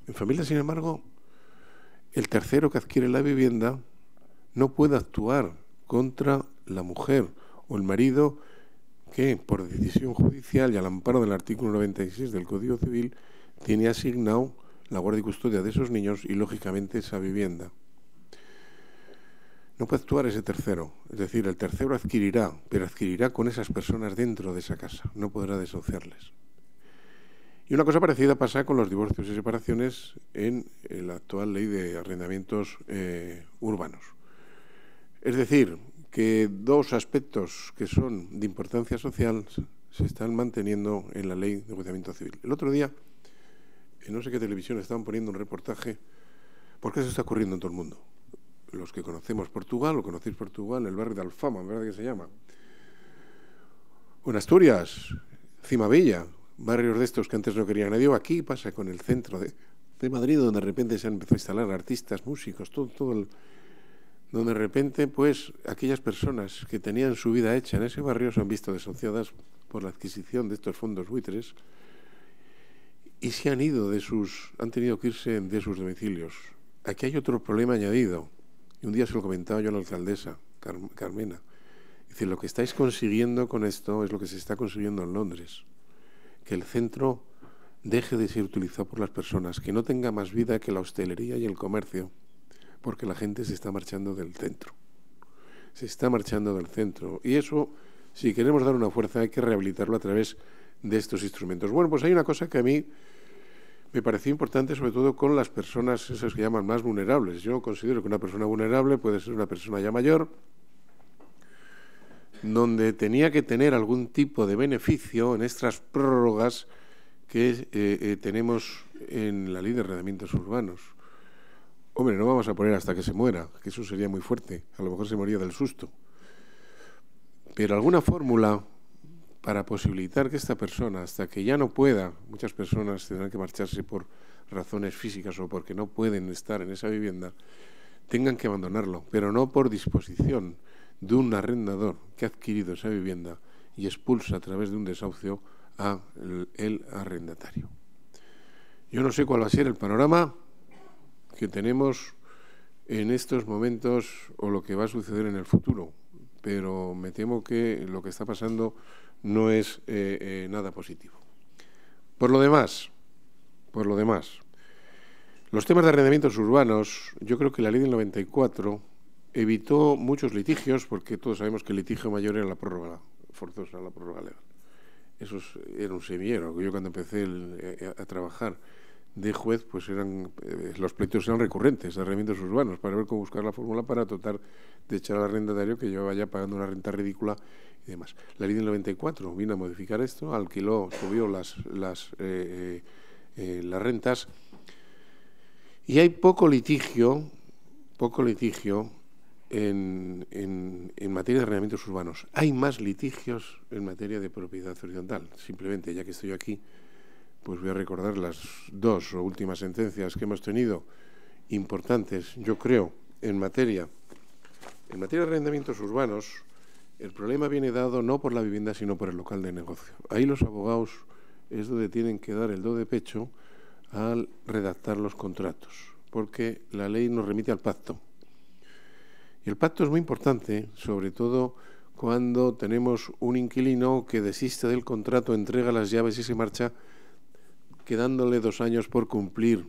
En familia, sin embargo, el tercero que adquiere la vivienda no puede actuar contra la mujer o el marido que, por decisión judicial y al amparo del artículo 96 del Código Civil, tiene asignado la guardia y custodia de esos niños y, lógicamente, esa vivienda. No puede actuar ese tercero, es decir, el tercero adquirirá, pero adquirirá con esas personas dentro de esa casa, no podrá desahuciarles. Y una cosa parecida pasa con los divorcios y separaciones en la actual Ley de Arrendamientos Urbanos. Es decir, que dos aspectos que son de importancia social se están manteniendo en la Ley de Enjuiciamiento Civil. El otro día, en no sé qué televisión, estaban poniendo un reportaje, ¿por qué eso está ocurriendo en todo el mundo? Los que conocemos Portugal, o conocéis Portugal, el barrio de Alfama, ¿verdad que se llama? O en Asturias, Cimabella, barrios de estos que antes no quería nadie. Aquí pasa con el centro de Madrid, donde de repente se han empezado a instalar artistas, músicos, donde de repente, pues, aquellas personas que tenían su vida hecha en ese barrio se han visto desahuciadas por la adquisición de estos fondos buitres y se han tenido que irse de sus domicilios. Aquí hay otro problema añadido. Y un día se lo comentaba yo a la alcaldesa, Carmena. Dice, lo que estáis consiguiendo con esto es lo que se está consiguiendo en Londres. Que el centro deje de ser utilizado por las personas, que no tenga más vida que la hostelería y el comercio, porque la gente se está marchando del centro. Se está marchando del centro. Y eso, si queremos dar una fuerza, hay que rehabilitarlo a través de estos instrumentos. Bueno, pues hay una cosa que a mí me pareció importante, sobre todo con las personas esas que llaman más vulnerables. Yo considero que una persona vulnerable puede ser una persona ya mayor, donde tenía que tener algún tipo de beneficio en estas prórrogas que tenemos en la Ley de Arrendamientos Urbanos. Hombre, no vamos a poner hasta que se muera, que eso sería muy fuerte. A lo mejor se moría del susto. Pero alguna fórmula para posibilitar que esta persona, hasta que ya no pueda, muchas personas tendrán que marcharse por razones físicas o porque no pueden estar en esa vivienda, tengan que abandonarlo, pero no por disposición de un arrendador que ha adquirido esa vivienda y expulsa a través de un desahucio a el arrendatario. Yo no sé cuál va a ser el panorama que tenemos en estos momentos o lo que va a suceder en el futuro, pero me temo que lo que está pasando no es nada positivo. Por lo demás, los temas de arrendamientos urbanos, yo creo que la ley del 94 evitó muchos litigios, porque todos sabemos que el litigio mayor era la prórroga forzosa, la prórroga legal. Eso era un semillero. Yo cuando empecé a trabajar de juez, pues los pleitos eran recurrentes de arrendamientos urbanos, para ver cómo buscar la fórmula para tratar de echar al arrendatario que llevaba ya pagando una renta ridícula y demás. La ley del 94 vino a modificar esto, subió las rentas, y hay poco litigio en materia de arrendamientos urbanos. Hay más litigios en materia de propiedad horizontal. Simplemente, ya que estoy aquí, pues voy a recordar las dos últimas sentencias que hemos tenido importantes, yo creo, en materia de arrendamientos urbanos. El problema viene dado no por la vivienda, sino por el local de negocio. Ahí los abogados es donde tienen que dar el do de pecho al redactar los contratos, porque la ley nos remite al pacto. Y el pacto es muy importante, sobre todo cuando tenemos un inquilino que desiste del contrato, entrega las llaves y se marcha, quedándole 2 años por cumplir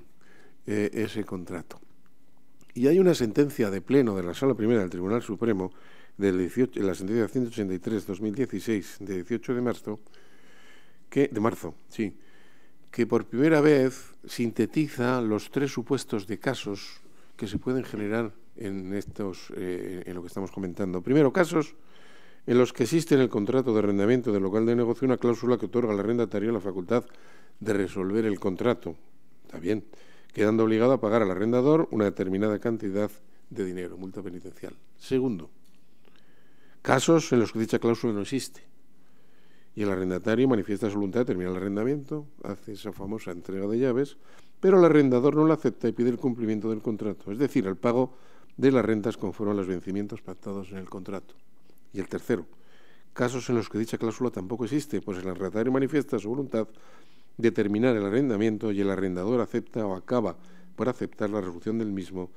ese contrato. Y hay una sentencia de pleno de la Sala Primera del Tribunal Supremo, la sentencia 183-2016, de 18 de marzo, que por primera vez sintetiza los 3 supuestos de casos que se pueden generar en lo que estamos comentando. Primero, casos en los que existe en el contrato de arrendamiento del local de negocio una cláusula que otorga al arrendatario la facultad de resolver el contrato. Está bien, quedando obligado a pagar al arrendador una determinada cantidad de dinero, multa penitencial. Segundo, casos en los que dicha cláusula no existe y el arrendatario manifiesta su voluntad de terminar el arrendamiento, hace esa famosa entrega de llaves, pero el arrendador no la acepta y pide el cumplimiento del contrato, es decir, el pago de las rentas conforme a los vencimientos pactados en el contrato. Y el tercero, casos en los que dicha cláusula tampoco existe, pues el arrendatario manifiesta su voluntad de terminar el arrendamiento y el arrendador acepta o acaba por aceptar la resolución del mismo,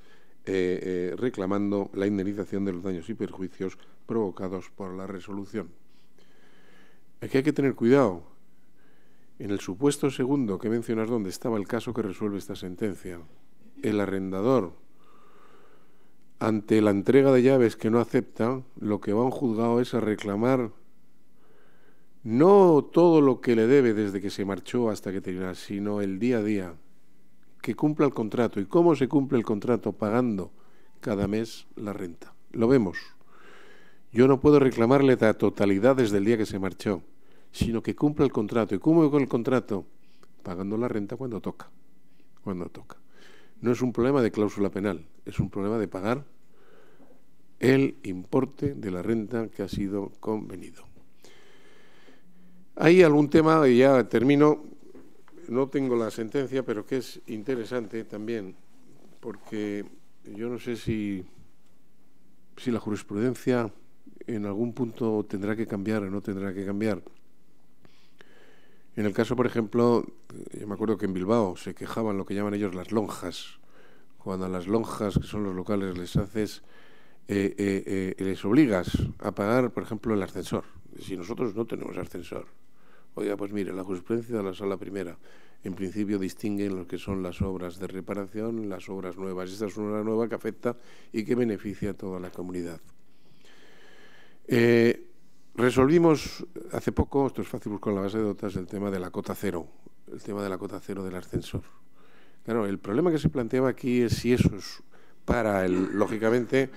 reclamando la indemnización de los daños y perjuicios provocados por la resolución. Aquí hay que tener cuidado. En el supuesto segundo que mencionas, donde estaba el caso que resuelve esta sentencia, el arrendador, ante la entrega de llaves que no acepta, lo que va a un juzgado es a reclamar no todo lo que le debe desde que se marchó hasta que termina, sino el día a día, que cumpla el contrato. ¿Y cómo se cumple el contrato? Pagando cada mes la renta. Lo vemos. Yo no puedo reclamarle la totalidad desde el día que se marchó, sino que cumpla el contrato. ¿Y cómo con el contrato? Pagando la renta cuando toca. No es un problema de cláusula penal, es un problema de pagar el importe de la renta que ha sido convenido. Hay algún tema, y ya termino, no tengo la sentencia, pero que es interesante también, porque yo no sé si la jurisprudencia en algún punto tendrá que cambiar o no tendrá que cambiar. En el caso, por ejemplo, yo me acuerdo que en Bilbao se quejaban lo que llaman ellos las lonjas. Cuando a las lonjas, que son los locales, les obligas a pagar, por ejemplo, el ascensor. Si nosotros no tenemos ascensor. Oiga, pues mire, la jurisprudencia de la Sala Primera, en principio distinguen lo que son las obras de reparación, las obras nuevas. Esta es una obra nueva que afecta y que beneficia a toda la comunidad. Resolvimos hace poco, esto es fácil buscar en la base de datos, el tema de la cota cero, el tema de la cota cero del ascensor. Claro, el problema que se planteaba aquí es si eso es para lógicamente,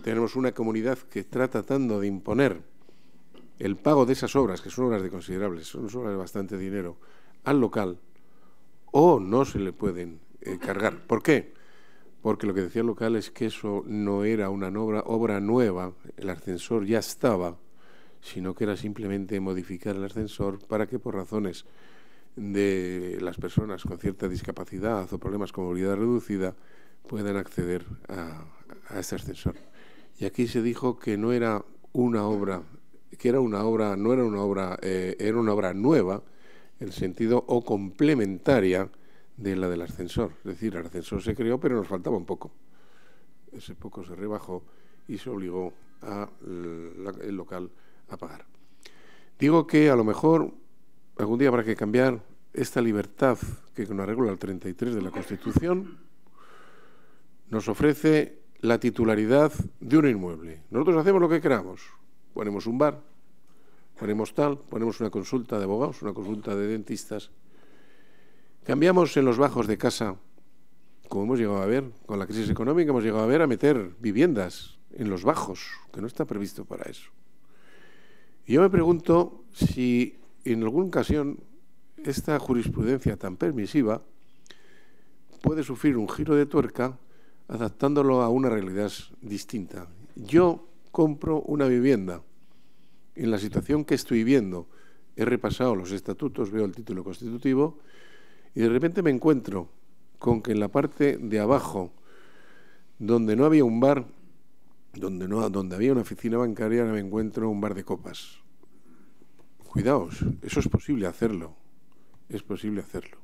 tenemos una comunidad que está tratando de imponer el pago de esas obras, que son obras de considerables, son obras de bastante dinero, al local, o no se le pueden cargar. ¿Por qué? Porque lo que decía el local es que eso no era una obra nueva, el ascensor ya estaba, sino que era simplemente modificar el ascensor para que por razones de las personas con cierta discapacidad o problemas con movilidad reducida puedan acceder a este ascensor. Y aquí se dijo que no era una obra, que era una obra, no era una obra, era una obra nueva, en el sentido o complementaria de la del ascensor. Es decir, el ascensor se creó, pero nos faltaba un poco. Ese poco se rebajó y se obligó el local a pagar. Digo que a lo mejor algún día habrá que cambiar esta libertad que nos regula el 33 de la Constitución, nos ofrece la titularidad de un inmueble. Nosotros hacemos lo que queramos. Ponemos un bar, ponemos tal, ponemos una consulta de abogados, una consulta de dentistas. Cambiamos en los bajos de casa, como hemos llegado a ver, con la crisis económica hemos llegado a ver, a meter viviendas en los bajos, que no está previsto para eso. Y yo me pregunto si en alguna ocasión esta jurisprudencia tan permisiva puede sufrir un giro de tuerca adaptándolo a una realidad distinta. Yo compro una vivienda en la situación que estoy viendo, he repasado los estatutos, veo el título constitutivo y de repente me encuentro con que en la parte de abajo, donde no había un bar, donde había una oficina bancaria, me encuentro un bar de copas. Cuidaos, eso es posible hacerlo. Es posible hacerlo.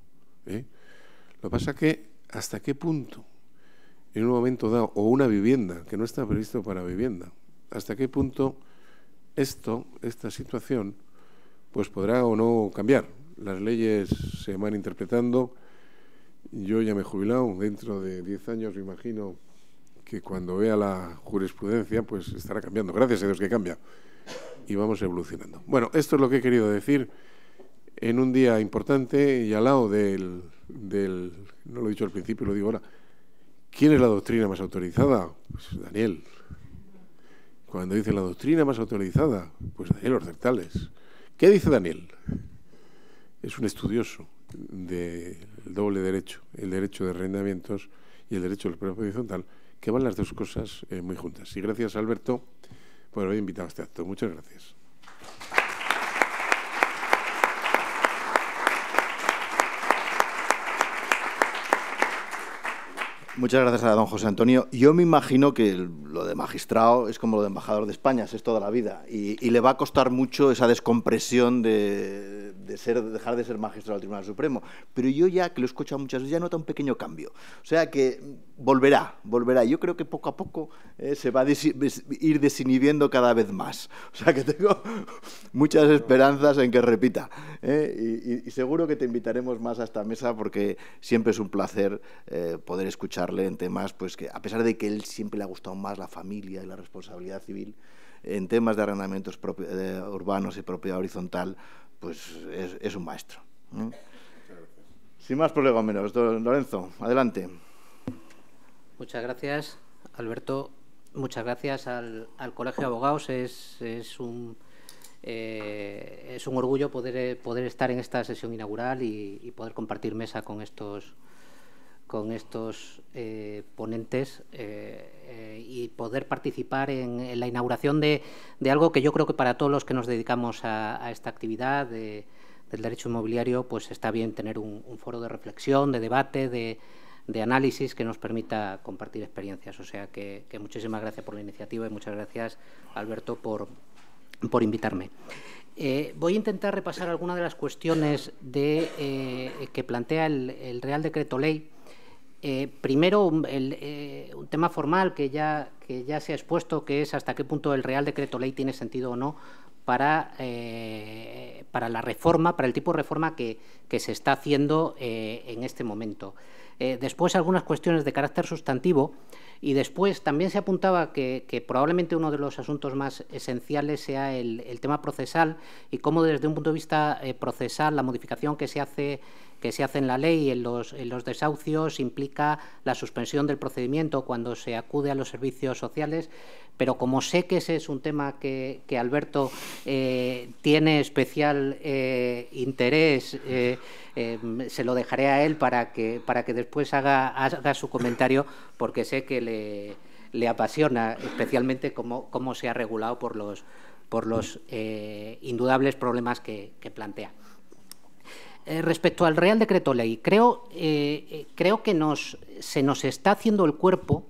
Lo que pasa es que hasta qué punto, en un momento dado, o una vivienda, que no está previsto para vivienda, hasta qué punto esta situación, pues podrá o no cambiar. Las leyes se van interpretando. Yo ya me he jubilado, dentro de 10 años me imagino que cuando vea la jurisprudencia, pues estará cambiando. Gracias a Dios que cambia. Y vamos evolucionando. Bueno, esto es lo que he querido decir en un día importante y al lado del no lo he dicho al principio, lo digo ahora. ¿Quién es la doctrina más autorizada? Pues Daniel. Cuando dice la doctrina más autorizada, pues Daniel Orcertales. ¿Qué dice Daniel? Es un estudioso del doble derecho, el derecho de arrendamientos y el derecho de la propiedad horizontal, que van las dos cosas muy juntas. Y gracias, Alberto, por haber invitado a este acto. Muchas gracias. Muchas gracias a don José Antonio. Yo me imagino que lo de magistrado es como lo de embajador de España, es toda la vida. Y le va a costar mucho esa descompresión de dejar de ser magistrado del Tribunal Supremo. Pero yo ya, que lo he escuchado muchas veces, ya nota un pequeño cambio. O sea que volverá. Yo creo que poco a poco se va a ir desinhibiendo cada vez más. O sea que tengo muchas esperanzas en que repita. Y seguro que te invitaremos más a esta mesa porque siempre es un placer poder escucharle en temas pues que, a pesar de que él siempre le ha gustado más la familia y la responsabilidad civil, en temas de arrendamientos urbanos y propiedad horizontal, pues es un maestro. Sin más problema menos, don Lorenzo, adelante. Muchas gracias, Alberto. Muchas gracias al Colegio de Abogados. Es un orgullo poder estar en esta sesión inaugural y poder compartir mesa con estos ponentes y poder participar en la inauguración de algo que yo creo que para todos los que nos dedicamos a esta actividad del derecho inmobiliario, pues está bien tener un foro de reflexión, de debate, de análisis que nos permita compartir experiencias. O sea que muchísimas gracias por la iniciativa y muchas gracias, Alberto, por invitarme. Voy a intentar repasar algunas de las cuestiones que plantea el Real Decreto Ley. Primero, un tema formal que ya se ha expuesto, que es hasta qué punto el Real Decreto Ley tiene sentido o no para la reforma, para el tipo de reforma que se está haciendo en este momento. Después, algunas cuestiones de carácter sustantivo. Y después también se apuntaba que probablemente uno de los asuntos más esenciales sea el tema procesal y cómo desde un punto de vista procesal la modificación que se hace en la ley en los desahucios implica la suspensión del procedimiento cuando se acude a los servicios sociales. Pero como sé que ese es un tema que Alberto tiene especial interés, se lo dejaré a él para que después haga su comentario, porque sé que le apasiona especialmente cómo se ha regulado por los los indudables problemas que plantea. Respecto al Real Decreto Ley, creo que se nos está haciendo el cuerpo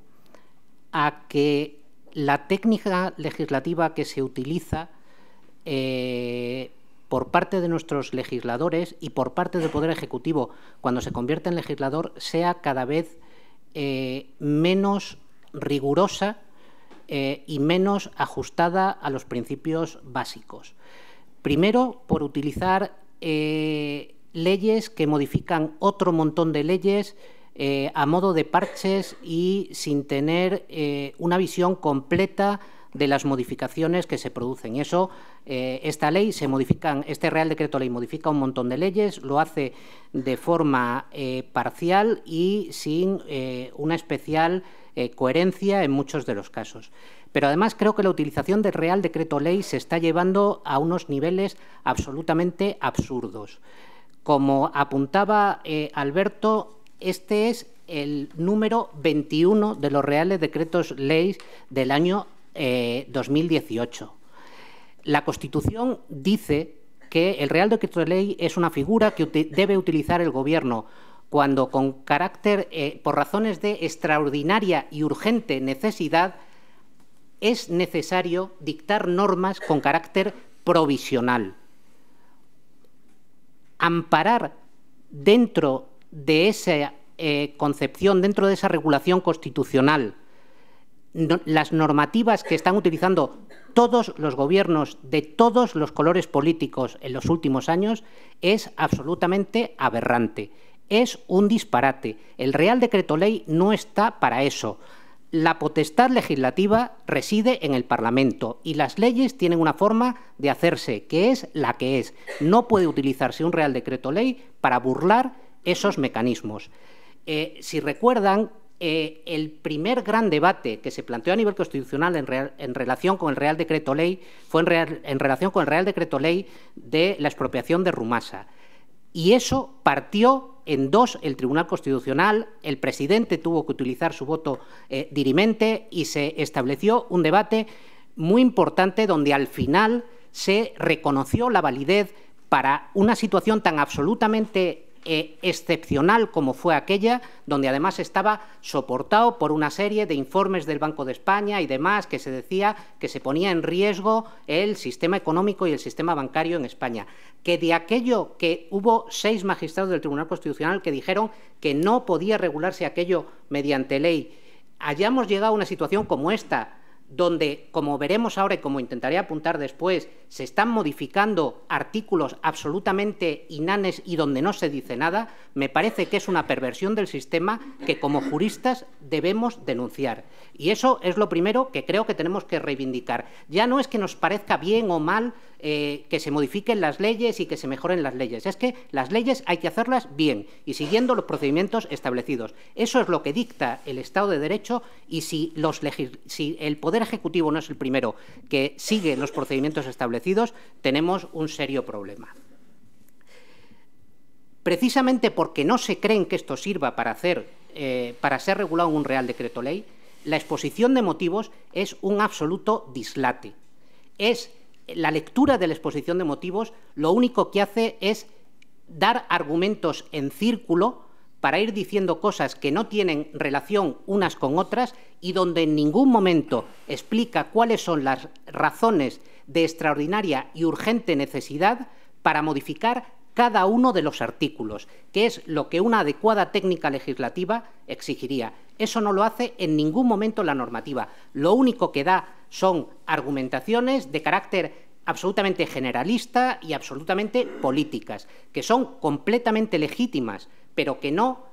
a que la técnica legislativa que se utiliza por parte de nuestros legisladores y por parte del Poder Ejecutivo, cuando se convierte en legislador, sea cada vez menos rigurosa y menos ajustada a los principios básicos. Primero, por utilizar leyes que modifican otro montón de leyes a modo de parches y sin tener una visión completa de las modificaciones que se producen. Y eso, esta ley este Real Decreto Ley modifica un montón de leyes, lo hace de forma parcial y sin una especial coherencia en muchos de los casos. Pero además creo que la utilización del Real Decreto Ley se está llevando a unos niveles absolutamente absurdos. Como apuntaba Alberto, este es el número 21 de los Reales Decretos Ley del año 2018. La Constitución dice que el Real Decreto Ley es una figura que debe utilizar el Gobierno cuando, con carácter, por razones de extraordinaria y urgente necesidad, es necesario dictar normas con carácter provisional. Amparar dentro de esa concepción, dentro de esa regulación constitucional, las normativas que están utilizando todos los gobiernos de todos los colores políticos en los últimos años es absolutamente aberrante. Es un disparate. El Real Decreto Ley no está para eso. La potestad legislativa reside en el Parlamento y las leyes tienen una forma de hacerse, que es la que es. No puede utilizarse un Real Decreto Ley para burlar esos mecanismos. Si recuerdan, el primer gran debate que se planteó a nivel constitucional en relación con el Real Decreto Ley fue en relación con el Real Decreto Ley de la expropiación de Rumasa. Y eso partió en dos el Tribunal Constitucional, el presidente tuvo que utilizar su voto dirimente y se estableció un debate muy importante donde al final se reconoció la validez para una situación tan absolutamente excepcional como fue aquella, donde además estaba soportado por una serie de informes del Banco de España y demás, que se decía que se ponía en riesgo el sistema económico y el sistema bancario en España. Que de aquello que hubo 6 magistrados del Tribunal Constitucional que dijeron que no podía regularse aquello mediante ley, hayamos llegado a una situación como esta, donde, como veremos ahora y como intentaré apuntar después, se están modificando artículos absolutamente inanes y donde no se dice nada, me parece que es una perversión del sistema que como juristas debemos denunciar. Y eso es lo primero que creo que tenemos que reivindicar. Ya no es que nos parezca bien o mal que se modifiquen las leyes y que se mejoren las leyes. Es que las leyes hay que hacerlas bien y siguiendo los procedimientos establecidos. Eso es lo que dicta el Estado de Derecho y si el Poder Ejecutivo no es el primero que sigue los procedimientos establecidos, tenemos un serio problema. Precisamente porque no se creen que esto sirva para ser regulado en un Real Decreto Ley, la exposición de motivos es un absoluto dislate. La lectura de la exposición de motivos lo único que hace es dar argumentos en círculo para ir diciendo cosas que no tienen relación unas con otras y donde en ningún momento explica cuáles son las razones de extraordinaria y urgente necesidad para modificar cada uno de los artículos, que es lo que una adecuada técnica legislativa exigiría. Eso no lo hace en ningún momento la normativa. Lo único que da son argumentaciones de carácter absolutamente generalista y absolutamente políticas, que son completamente legítimas, pero que no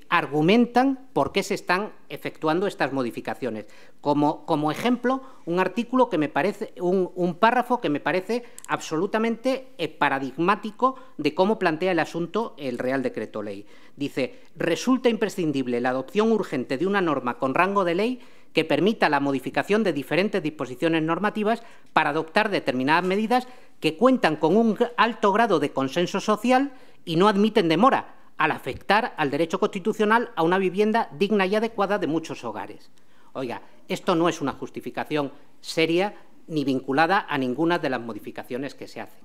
argumentan por qué se están efectuando estas modificaciones. Como ejemplo, un artículo que me parece, un párrafo que me parece absolutamente paradigmático de cómo plantea el asunto el Real Decreto Ley. Dice: resulta imprescindible la adopción urgente de una norma con rango de ley que permita la modificación de diferentes disposiciones normativas para adoptar determinadas medidas que cuentan con un alto grado de consenso social y no admiten demora, al afectar al derecho constitucional a una vivienda digna y adecuada de muchos hogares. Oiga, esto no es una justificación seria ni vinculada a ninguna de las modificaciones que se hacen.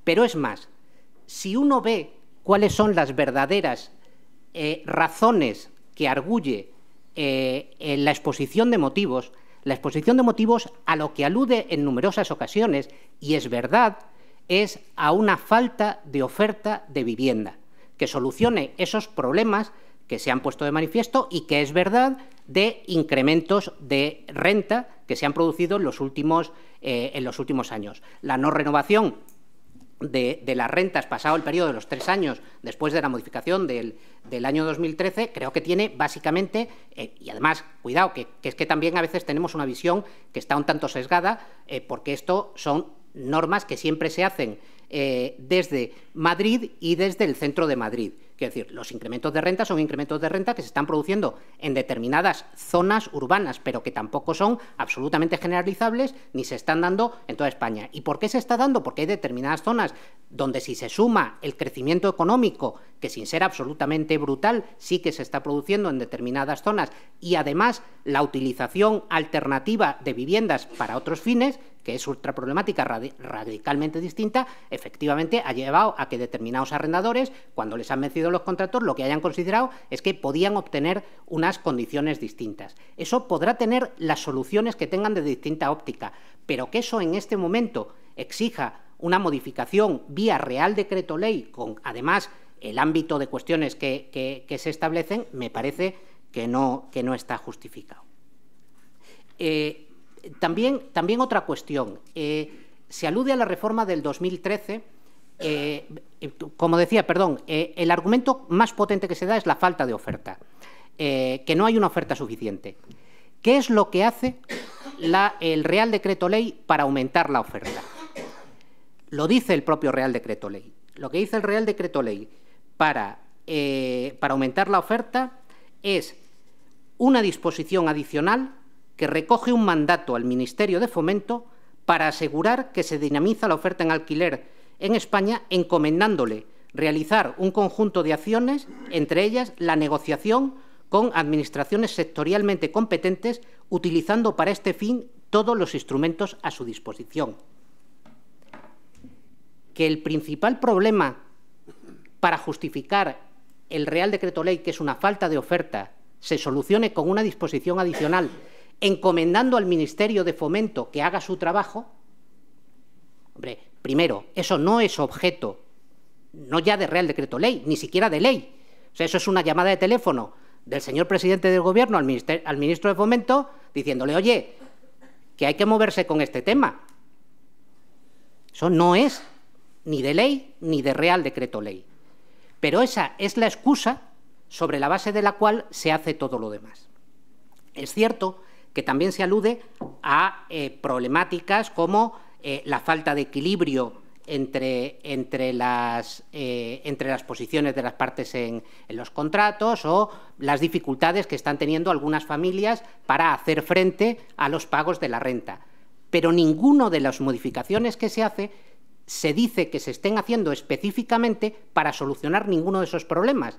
Pero es más, si uno ve cuáles son las verdaderas razones que arguye en la exposición de motivos a lo que alude en numerosas ocasiones, y es verdad, es a una falta de oferta de vivienda que solucione esos problemas que se han puesto de manifiesto y que es verdad de incrementos de renta que se han producido en los últimos años. La no renovación de las rentas pasado el periodo de los 3 años después de la modificación del año 2013, creo que tiene básicamente, y además, cuidado, que es que también a veces tenemos una visión que está un tanto sesgada, porque esto son normas que siempre se hacen desde Madrid y desde el centro de Madrid. Quiero decir, los incrementos de renta son incrementos de renta que se están produciendo en determinadas zonas urbanas, pero que tampoco son absolutamente generalizables ni se están dando en toda España. ¿Y por qué se está dando? Porque hay determinadas zonas donde, si se suma el crecimiento económico, que sin ser absolutamente brutal, sí que se está produciendo en determinadas zonas, y además la utilización alternativa de viviendas para otros fines, que es otra problemática radicalmente distinta, efectivamente ha llevado a que determinados arrendadores, cuando les han vencido los contratos, lo que hayan considerado es que podían obtener unas condiciones distintas. Eso podrá tener las soluciones que tengan de distinta óptica, pero que eso en este momento exija una modificación vía Real Decreto Ley, con además el ámbito de cuestiones que se establecen, me parece que no está justificado. También otra cuestión. Se alude a la reforma del 2013. Como decía, el argumento más potente que se da es la falta de oferta, que no hay una oferta suficiente. ¿Qué es lo que hace el Real Decreto Ley para aumentar la oferta? Lo dice el propio Real Decreto Ley. Lo que dice el Real Decreto Ley para aumentar la oferta es una disposición adicional que recoge un mandato al Ministerio de Fomento para asegurar que se dinamiza la oferta en alquiler en España, encomendándole realizar un conjunto de acciones, entre ellas la negociación con administraciones sectorialmente competentes, utilizando para este fin todos los instrumentos a su disposición. Que el principal problema para justificar el Real Decreto Ley, que es una falta de oferta, se solucione con una disposición adicional, encomendando al Ministerio de Fomento que haga su trabajo. Hombre, primero, eso no es objeto, no ya de Real Decreto Ley, ni siquiera de ley. O sea, eso es una llamada de teléfono del señor presidente del Gobierno al ministro de Fomento diciéndole, oye, que hay que moverse con este tema. Eso no es ni de ley ni de Real Decreto Ley. Pero esa es la excusa sobre la base de la cual se hace todo lo demás. Es cierto que también se alude a problemáticas como la falta de equilibrio entre las posiciones de las partes en los contratos, o las dificultades que están teniendo algunas familias para hacer frente a los pagos de la renta. Pero ninguna de las modificaciones que se hace se dice que se estén haciendo específicamente para solucionar ninguno de esos problemas.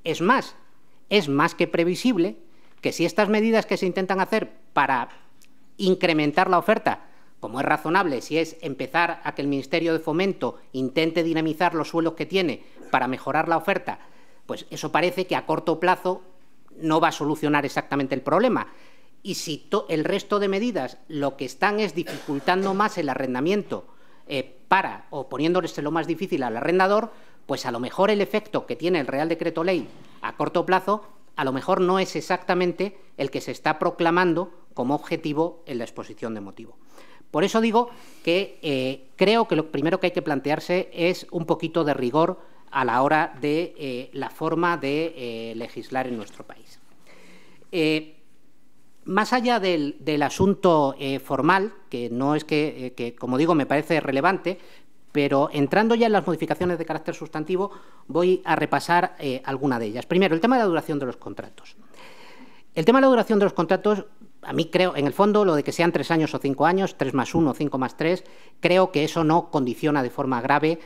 Es más que previsible que si estas medidas que se intentan hacer para incrementar la oferta, como es razonable, si es empezar a que el Ministerio de Fomento intente dinamizar los suelos que tiene para mejorar la oferta, pues eso parece que a corto plazo no va a solucionar exactamente el problema. Y si el resto de medidas lo que están es dificultando más el arrendamiento o poniéndole más difícil al arrendador, pues a lo mejor el efecto que tiene el Real Decreto Ley a corto plazo a lo mejor no es exactamente el que se está proclamando como objetivo en la exposición de motivo. Por eso digo que creo que lo primero que hay que plantearse es un poquito de rigor a la hora de la forma de legislar en nuestro país. Más allá del asunto formal, que no es que, como digo, me parece relevante, pero entrando ya en las modificaciones de carácter sustantivo, voy a repasar alguna de ellas. Primero, el tema de la duración de los contratos. El tema de la duración de los contratos, a mí creo, en el fondo, lo de que sean 3 años o 5 años, 3 más 1, 5 más 3, creo que eso no condiciona de forma grave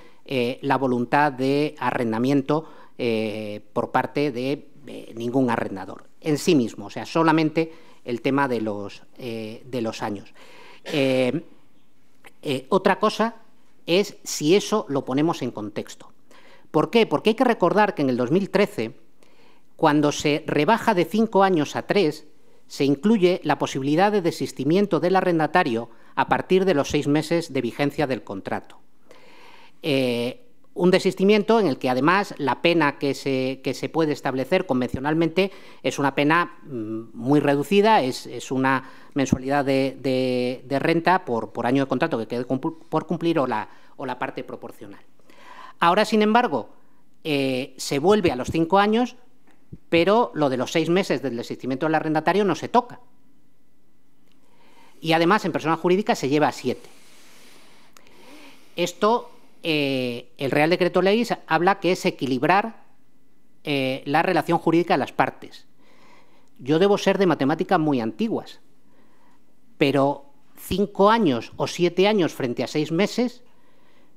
la voluntad de arrendamiento por parte de ningún arrendador en sí mismo, o sea, solamente el tema de los años. Otra cosa es si eso lo ponemos en contexto. ¿Por qué? Porque hay que recordar que en el 2013, cuando se rebaja de 5 años a 3, se incluye la posibilidad de desistimiento del arrendatario a partir de los 6 meses de vigencia del contrato. Un desistimiento en el que, además, la pena que se puede establecer convencionalmente es una pena muy reducida, es una mensualidad de renta por año de contrato que quede por cumplir o la parte proporcional. Ahora, sin embargo, se vuelve a los 5 años, pero lo de los 6 meses del desistimiento del arrendatario no se toca. Y, además, en persona jurídica se lleva a 7. Esto... el Real Decreto Ley habla que es equilibrar la relación jurídica de las partes. Yo debo ser de matemáticas muy antiguas, pero 5 años o 7 años frente a 6 meses,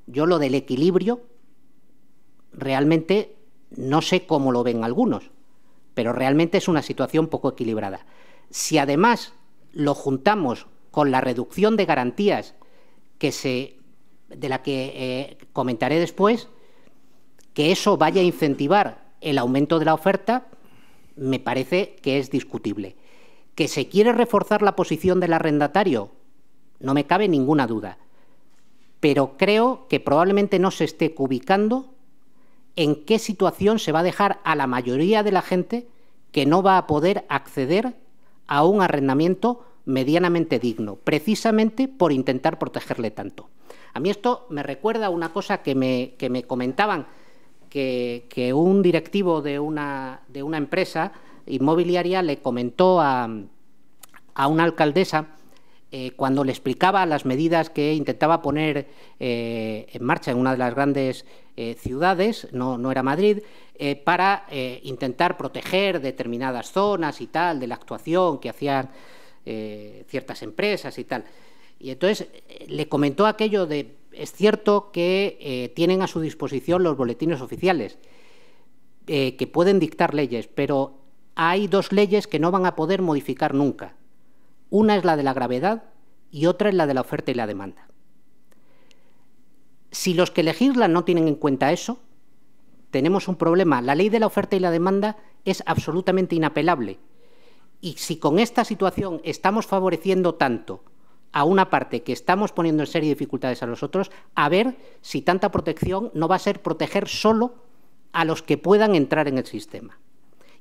yo lo del equilibrio realmente no sé cómo lo ven algunos, pero realmente es una situación poco equilibrada. Si además lo juntamos con la reducción de garantías de la que comentaré después, que eso vaya a incentivar el aumento de la oferta, me parece que es discutible. ¿Que se quiere reforzar la posición del arrendatario? No me cabe ninguna duda. Pero creo que probablemente no se esté ubicando en qué situación se va a dejar a la mayoría de la gente que no va a poder acceder a un arrendamiento medianamente digno, precisamente por intentar protegerle tanto. A mí esto me recuerda a una cosa que me comentaban, que un directivo de una empresa inmobiliaria le comentó a una alcaldesa cuando le explicaba las medidas que intentaba poner en marcha en una de las grandes ciudades, no era Madrid, para intentar proteger determinadas zonas y tal, de la actuación que hacían ciertas empresas y tal. Y entonces le comentó aquello de, es cierto que tienen a su disposición los boletines oficiales, que pueden dictar leyes, pero hay 2 leyes que no van a poder modificar nunca. Una es la de la gravedad y otra es la de la oferta y la demanda. Si los que legislan no tienen en cuenta eso, tenemos un problema. La ley de la oferta y la demanda es absolutamente inapelable. Y si con esta situación estamos favoreciendo tanto a una parte que estamos poniendo en serie dificultades a los otros, a ver si tanta protección no va a ser proteger solo a los que puedan entrar en el sistema.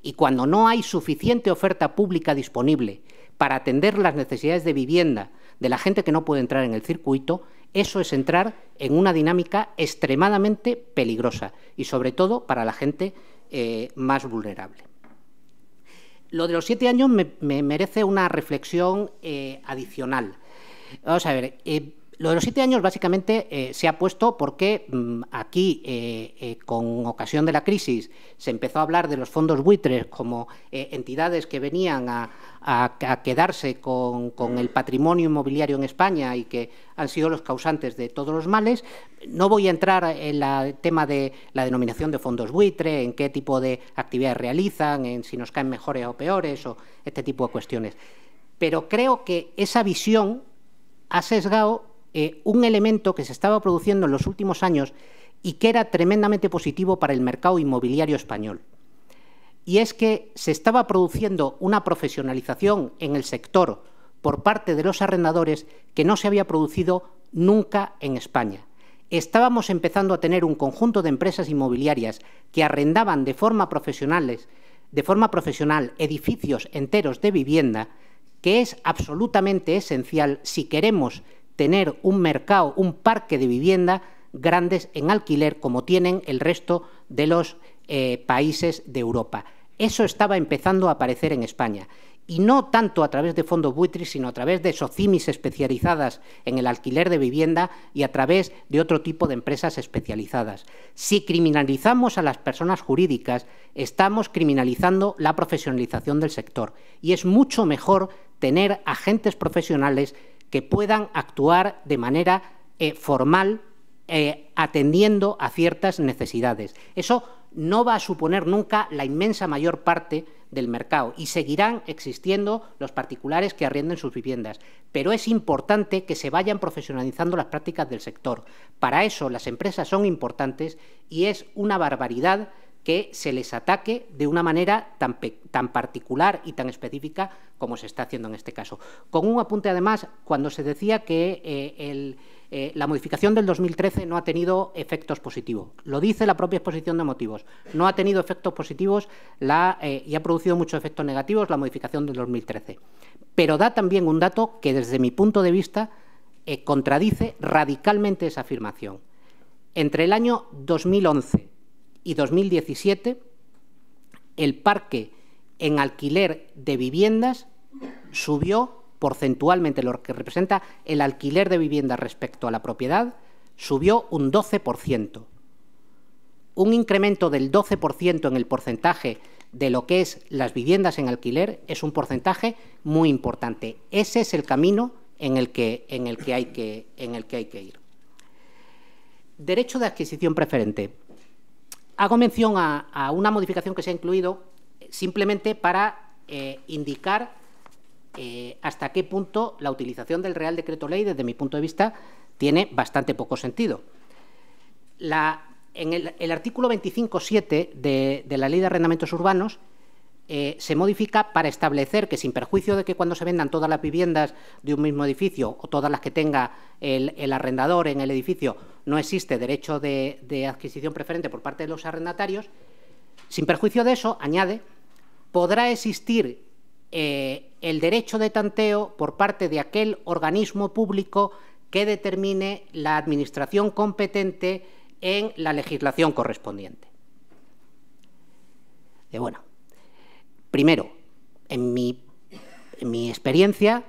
Y cuando no hay suficiente oferta pública disponible para atender las necesidades de vivienda de la gente que no puede entrar en el circuito, eso es entrar en una dinámica extremadamente peligrosa y, sobre todo, para la gente más vulnerable. Lo de los 7 años me merece una reflexión adicional. Vamos a ver, lo de los 7 años básicamente se ha puesto porque aquí, con ocasión de la crisis, se empezó a hablar de los fondos buitres como entidades que venían a quedarse con el patrimonio inmobiliario en España y que han sido los causantes de todos los males. No voy a entrar en el tema de la denominación de fondos buitre, en qué tipo de actividades realizan, en si nos caen mejores o peores o este tipo de cuestiones. Pero creo que esa visión ha sesgado un elemento que se estaba produciendo en los últimos años y que era tremendamente positivo para el mercado inmobiliario español. Y es que se estaba produciendo una profesionalización en el sector por parte de los arrendadores que no se había producido nunca en España. Estábamos empezando a tener un conjunto de empresas inmobiliarias que arrendaban de forma profesional edificios enteros de vivienda, que es absolutamente esencial si queremos tener un mercado, un parque de vivienda grandes en alquiler como tienen el resto de los países de Europa. Eso estaba empezando a aparecer en España. Y no tanto a través de fondos buitres, sino a través de SOCIMIs especializadas en el alquiler de vivienda y a través de otro tipo de empresas especializadas. Si criminalizamos a las personas jurídicas, estamos criminalizando la profesionalización del sector. Y es mucho mejor tener agentes profesionales que puedan actuar de manera formal, atendiendo a ciertas necesidades. Eso no va a suponer nunca la inmensa mayor parte del mercado y seguirán existiendo los particulares que arrienden sus viviendas. Pero es importante que se vayan profesionalizando las prácticas del sector. Para eso las empresas son importantes y es una barbaridad que se les ataque de una manera tan particular y tan específica como se está haciendo en este caso. Con un apunte, además, cuando se decía que la modificación del 2013 no ha tenido efectos positivos. Lo dice la propia exposición de motivos. No ha tenido efectos positivos y ha producido muchos efectos negativos la modificación del 2013. Pero da también un dato que, desde mi punto de vista, contradice radicalmente esa afirmación. Entre el año 2011 y 2017, el parque en alquiler de viviendas subió porcentualmente, lo que representa el alquiler de viviendas respecto a la propiedad, subió un 12%. Un incremento del 12% en el porcentaje de lo que es las viviendas en alquiler es un porcentaje muy importante. Ese es el camino en el que hay que ir. Derecho de adquisición preferente. Hago mención a una modificación que se ha incluido simplemente para indicar hasta qué punto la utilización del Real Decreto Ley, desde mi punto de vista, tiene bastante poco sentido. En el artículo 25.7 de la Ley de Arrendamientos Urbanos se modifica para establecer que, sin perjuicio de que cuando se vendan todas las viviendas de un mismo edificio o todas las que tenga el arrendador en el edificio, no existe derecho de adquisición preferente por parte de los arrendatarios, sin perjuicio de eso, añade, podrá existir el derecho de tanteo por parte de aquel organismo público que determine la administración competente en la legislación correspondiente. Bueno, primero, en mi experiencia,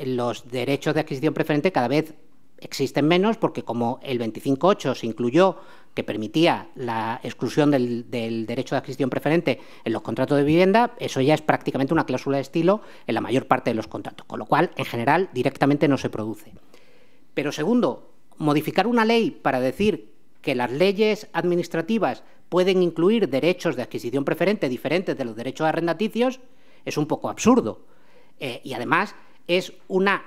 los derechos de adquisición preferente cada vez existen menos, porque como el 25.8 se incluyó, que permitía la exclusión del derecho de adquisición preferente en los contratos de vivienda, eso ya es prácticamente una cláusula de estilo en la mayor parte de los contratos, con lo cual, en general, directamente no se produce. Pero segundo, modificar una ley para decir que las leyes administrativas pueden incluir derechos de adquisición preferente diferentes de los derechos arrendaticios es un poco absurdo. Y además es una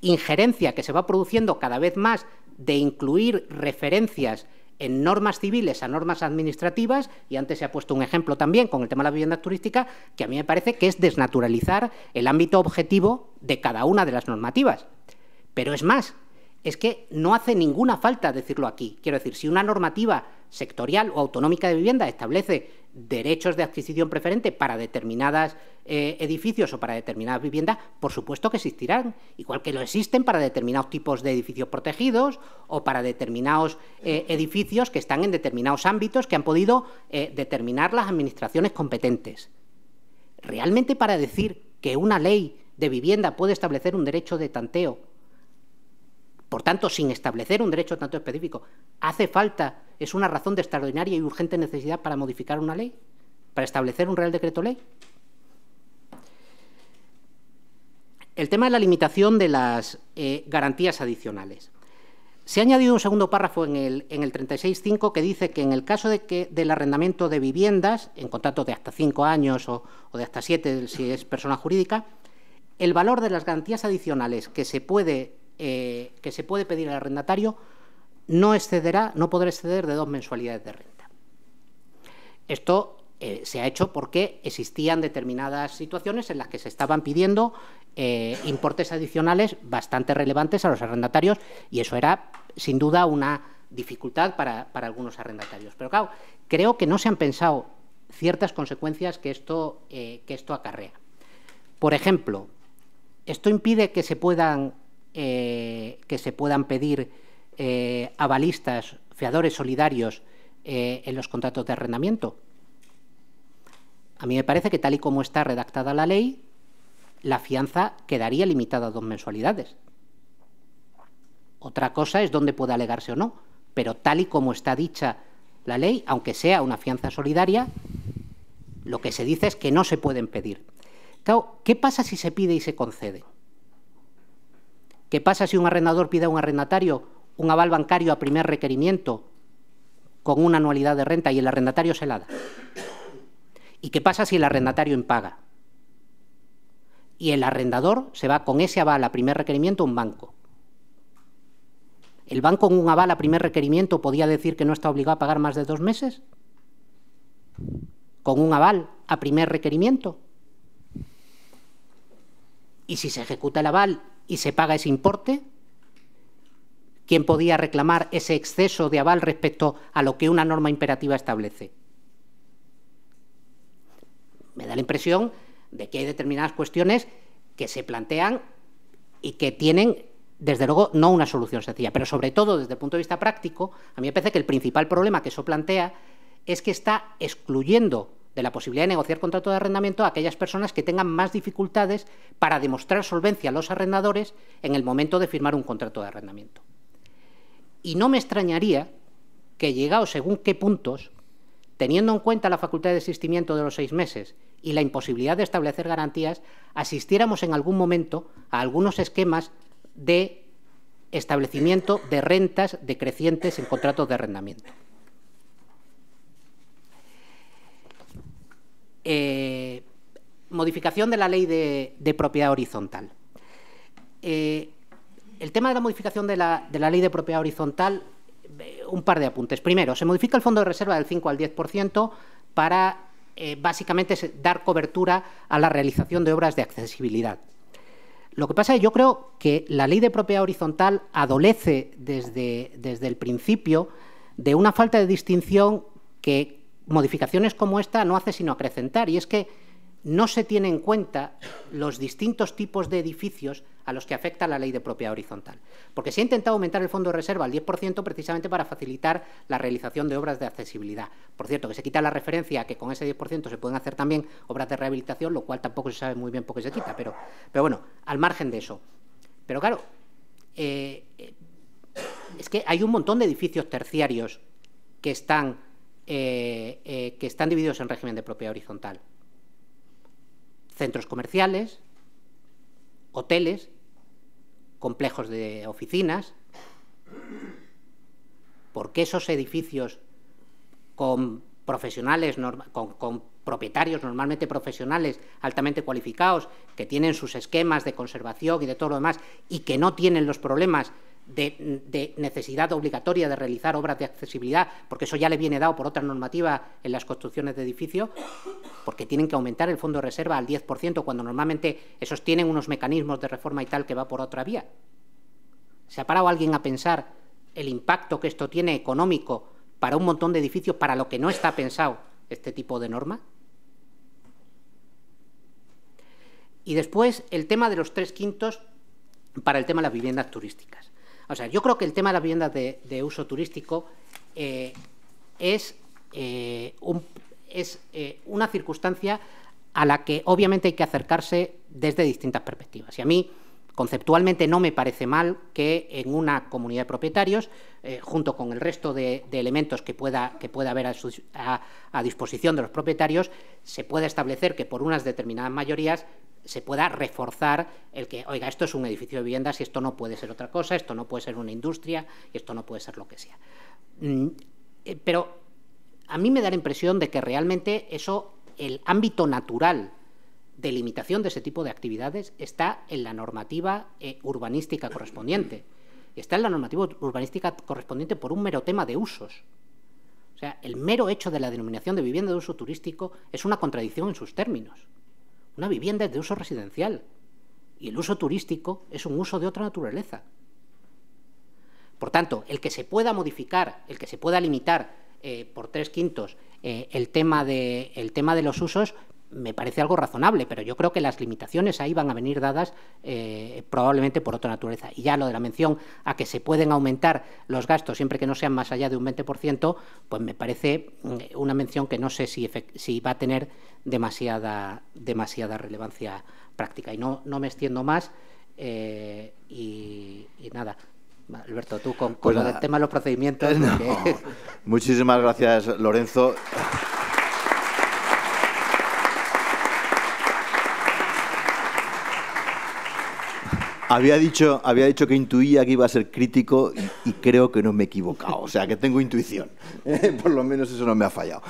injerencia que se va produciendo cada vez más de incluir referencias en normas civiles a normas administrativas, y antes se ha puesto un ejemplo también con el tema de la vivienda turística, que a mí me parece que es desnaturalizar el ámbito objetivo de cada una de las normativas. Pero es más, es que no hace ninguna falta decirlo aquí. Quiero decir, si una normativa sectorial o autonómica de vivienda establece derechos de adquisición preferente para determinados edificios o para determinadas viviendas, por supuesto que existirán, igual que lo existen para determinados tipos de edificios protegidos o para determinados edificios que están en determinados ámbitos que han podido determinar las administraciones competentes. Realmente, para decir que una ley de vivienda puede establecer un derecho de tanteo, por tanto, sin establecer un derecho de tanteo específico, ¿hace falta, es una razón de extraordinaria y urgente necesidad para modificar una ley? ¿Para establecer un Real Decreto Ley? El tema de la limitación de las garantías adicionales. Se ha añadido un segundo párrafo en el 36.5 que dice que en el caso del arrendamiento de viviendas, en contratos de hasta 5 años o de hasta 7 si es persona jurídica, el valor de las garantías adicionales que se puede pedir al arrendatario no podrá exceder de 2 mensualidades de renta. Esto se ha hecho porque existían determinadas situaciones en las que se estaban pidiendo importes adicionales bastante relevantes a los arrendatarios, y eso era, sin duda, una dificultad para algunos arrendatarios. Pero claro, creo que no se han pensado ciertas consecuencias que esto acarrea. Por ejemplo, esto impide que se puedan pedir avalistas, fiadores solidarios en los contratos de arrendamiento. A mí me parece que, tal y como está redactada la ley, la fianza quedaría limitada a 2 mensualidades. Otra cosa es dónde puede alegarse o no, pero tal y como está dicha la ley, aunque sea una fianza solidaria, lo que se dice es que no se pueden pedir. Claro, ¿qué pasa si se pide y se concede? ¿Qué pasa si un arrendador pide a un arrendatario un aval bancario a primer requerimiento con una anualidad de renta y el arrendatario se la da. ¿Y qué pasa si el arrendatario impaga? Y el arrendador se va con ese aval a primer requerimiento a un banco. ¿El banco con un aval a primer requerimiento podía decir que no está obligado a pagar más de 2 meses? ¿Con un aval a primer requerimiento? Y si se ejecuta el aval y se paga ese importe, ¿quién podía reclamar ese exceso de aval respecto a lo que una norma imperativa establece? Me da la impresión de que hay determinadas cuestiones que se plantean y que tienen, desde luego, no una solución sencilla, pero sobre todo desde el punto de vista práctico, a mí me parece que el principal problema que eso plantea es que está excluyendo de la posibilidad de negociar contrato de arrendamiento a aquellas personas que tengan más dificultades para demostrar solvencia a los arrendadores en el momento de firmar un contrato de arrendamiento. Y no me extrañaría que, llegados según qué puntos, teniendo en cuenta la facultad de desistimiento de los 6 meses y la imposibilidad de establecer garantías, asistiéramos en algún momento a algunos esquemas de establecimiento de rentas decrecientes en contratos de arrendamiento. Modificación de la ley de propiedad horizontal. El tema de la modificación de la ley de propiedad horizontal, un par de apuntes. Primero, se modifica el fondo de reserva del 5 al 10% para básicamente dar cobertura a la realización de obras de accesibilidad. Lo que pasa es que yo creo que la ley de propiedad horizontal adolece desde el principio de una falta de distinción que modificaciones como esta no hace sino acrecentar, y es que no se tiene en cuenta los distintos tipos de edificios a los que afecta la ley de propiedad horizontal. Porque se ha intentado aumentar el fondo de reserva al 10% precisamente para facilitar la realización de obras de accesibilidad. Por cierto, que se quita la referencia a que con ese 10% se pueden hacer también obras de rehabilitación, lo cual tampoco se sabe muy bien por qué se quita, pero bueno, al margen de eso. Pero claro, es que hay un montón de edificios terciarios que están divididos en régimen de propiedad horizontal. Centros comerciales, hoteles, complejos de oficinas. ¿Por qué esos edificios con profesionales, con propietarios normalmente profesionales altamente cualificados, que tienen sus esquemas de conservación y de todo lo demás, y que no tienen los problemas de necesidad obligatoria de realizar obras de accesibilidad, porque eso ya le viene dado por otra normativa en las construcciones de edificios, porque tienen que aumentar el fondo de reserva al 10%, cuando normalmente esos tienen unos mecanismos de reforma y tal que va por otra vía? ¿Se ha parado alguien a pensar el impacto que esto tiene económico para un montón de edificios para lo que no está pensado este tipo de norma? Y después el tema de los 3/5 para el tema de las viviendas turísticas. O sea, yo creo que el tema de las viviendas de uso turístico es una circunstancia a la que obviamente hay que acercarse desde distintas perspectivas. Y a mí, conceptualmente, no me parece mal que en una comunidad de propietarios, junto con el resto de elementos que pueda haber a disposición de los propietarios, se pueda establecer que por unas determinadas mayorías se pueda reforzar el que, oiga, esto es un edificio de viviendas y esto no puede ser otra cosa, esto no puede ser una industria y esto no puede ser lo que sea. Pero a mí me da la impresión de que realmente eso, el ámbito natural de limitación de ese tipo de actividades está en la normativa urbanística correspondiente. Está en la normativa urbanística correspondiente por un mero tema de usos. O sea, el mero hecho de la denominación de vivienda de uso turístico es una contradicción en sus términos. Una vivienda es de uso residencial y el uso turístico es un uso de otra naturaleza. Por tanto, el que se pueda modificar, el que se pueda limitar por 3/5 el tema de los usos, me parece algo razonable, pero yo creo que las limitaciones ahí van a venir dadas probablemente por otra naturaleza. Y ya lo de la mención a que se pueden aumentar los gastos siempre que no sean más allá de un 20%, pues me parece una mención que no sé si va a tener demasiada relevancia práctica. Y no me extiendo más y nada. Alberto, tú con pues el tema de los procedimientos. No. Muchísimas gracias, Lorenzo. Había dicho que intuía que iba a ser crítico y creo que no me he equivocado. O sea, que tengo intuición. Por lo menos eso no me ha fallado.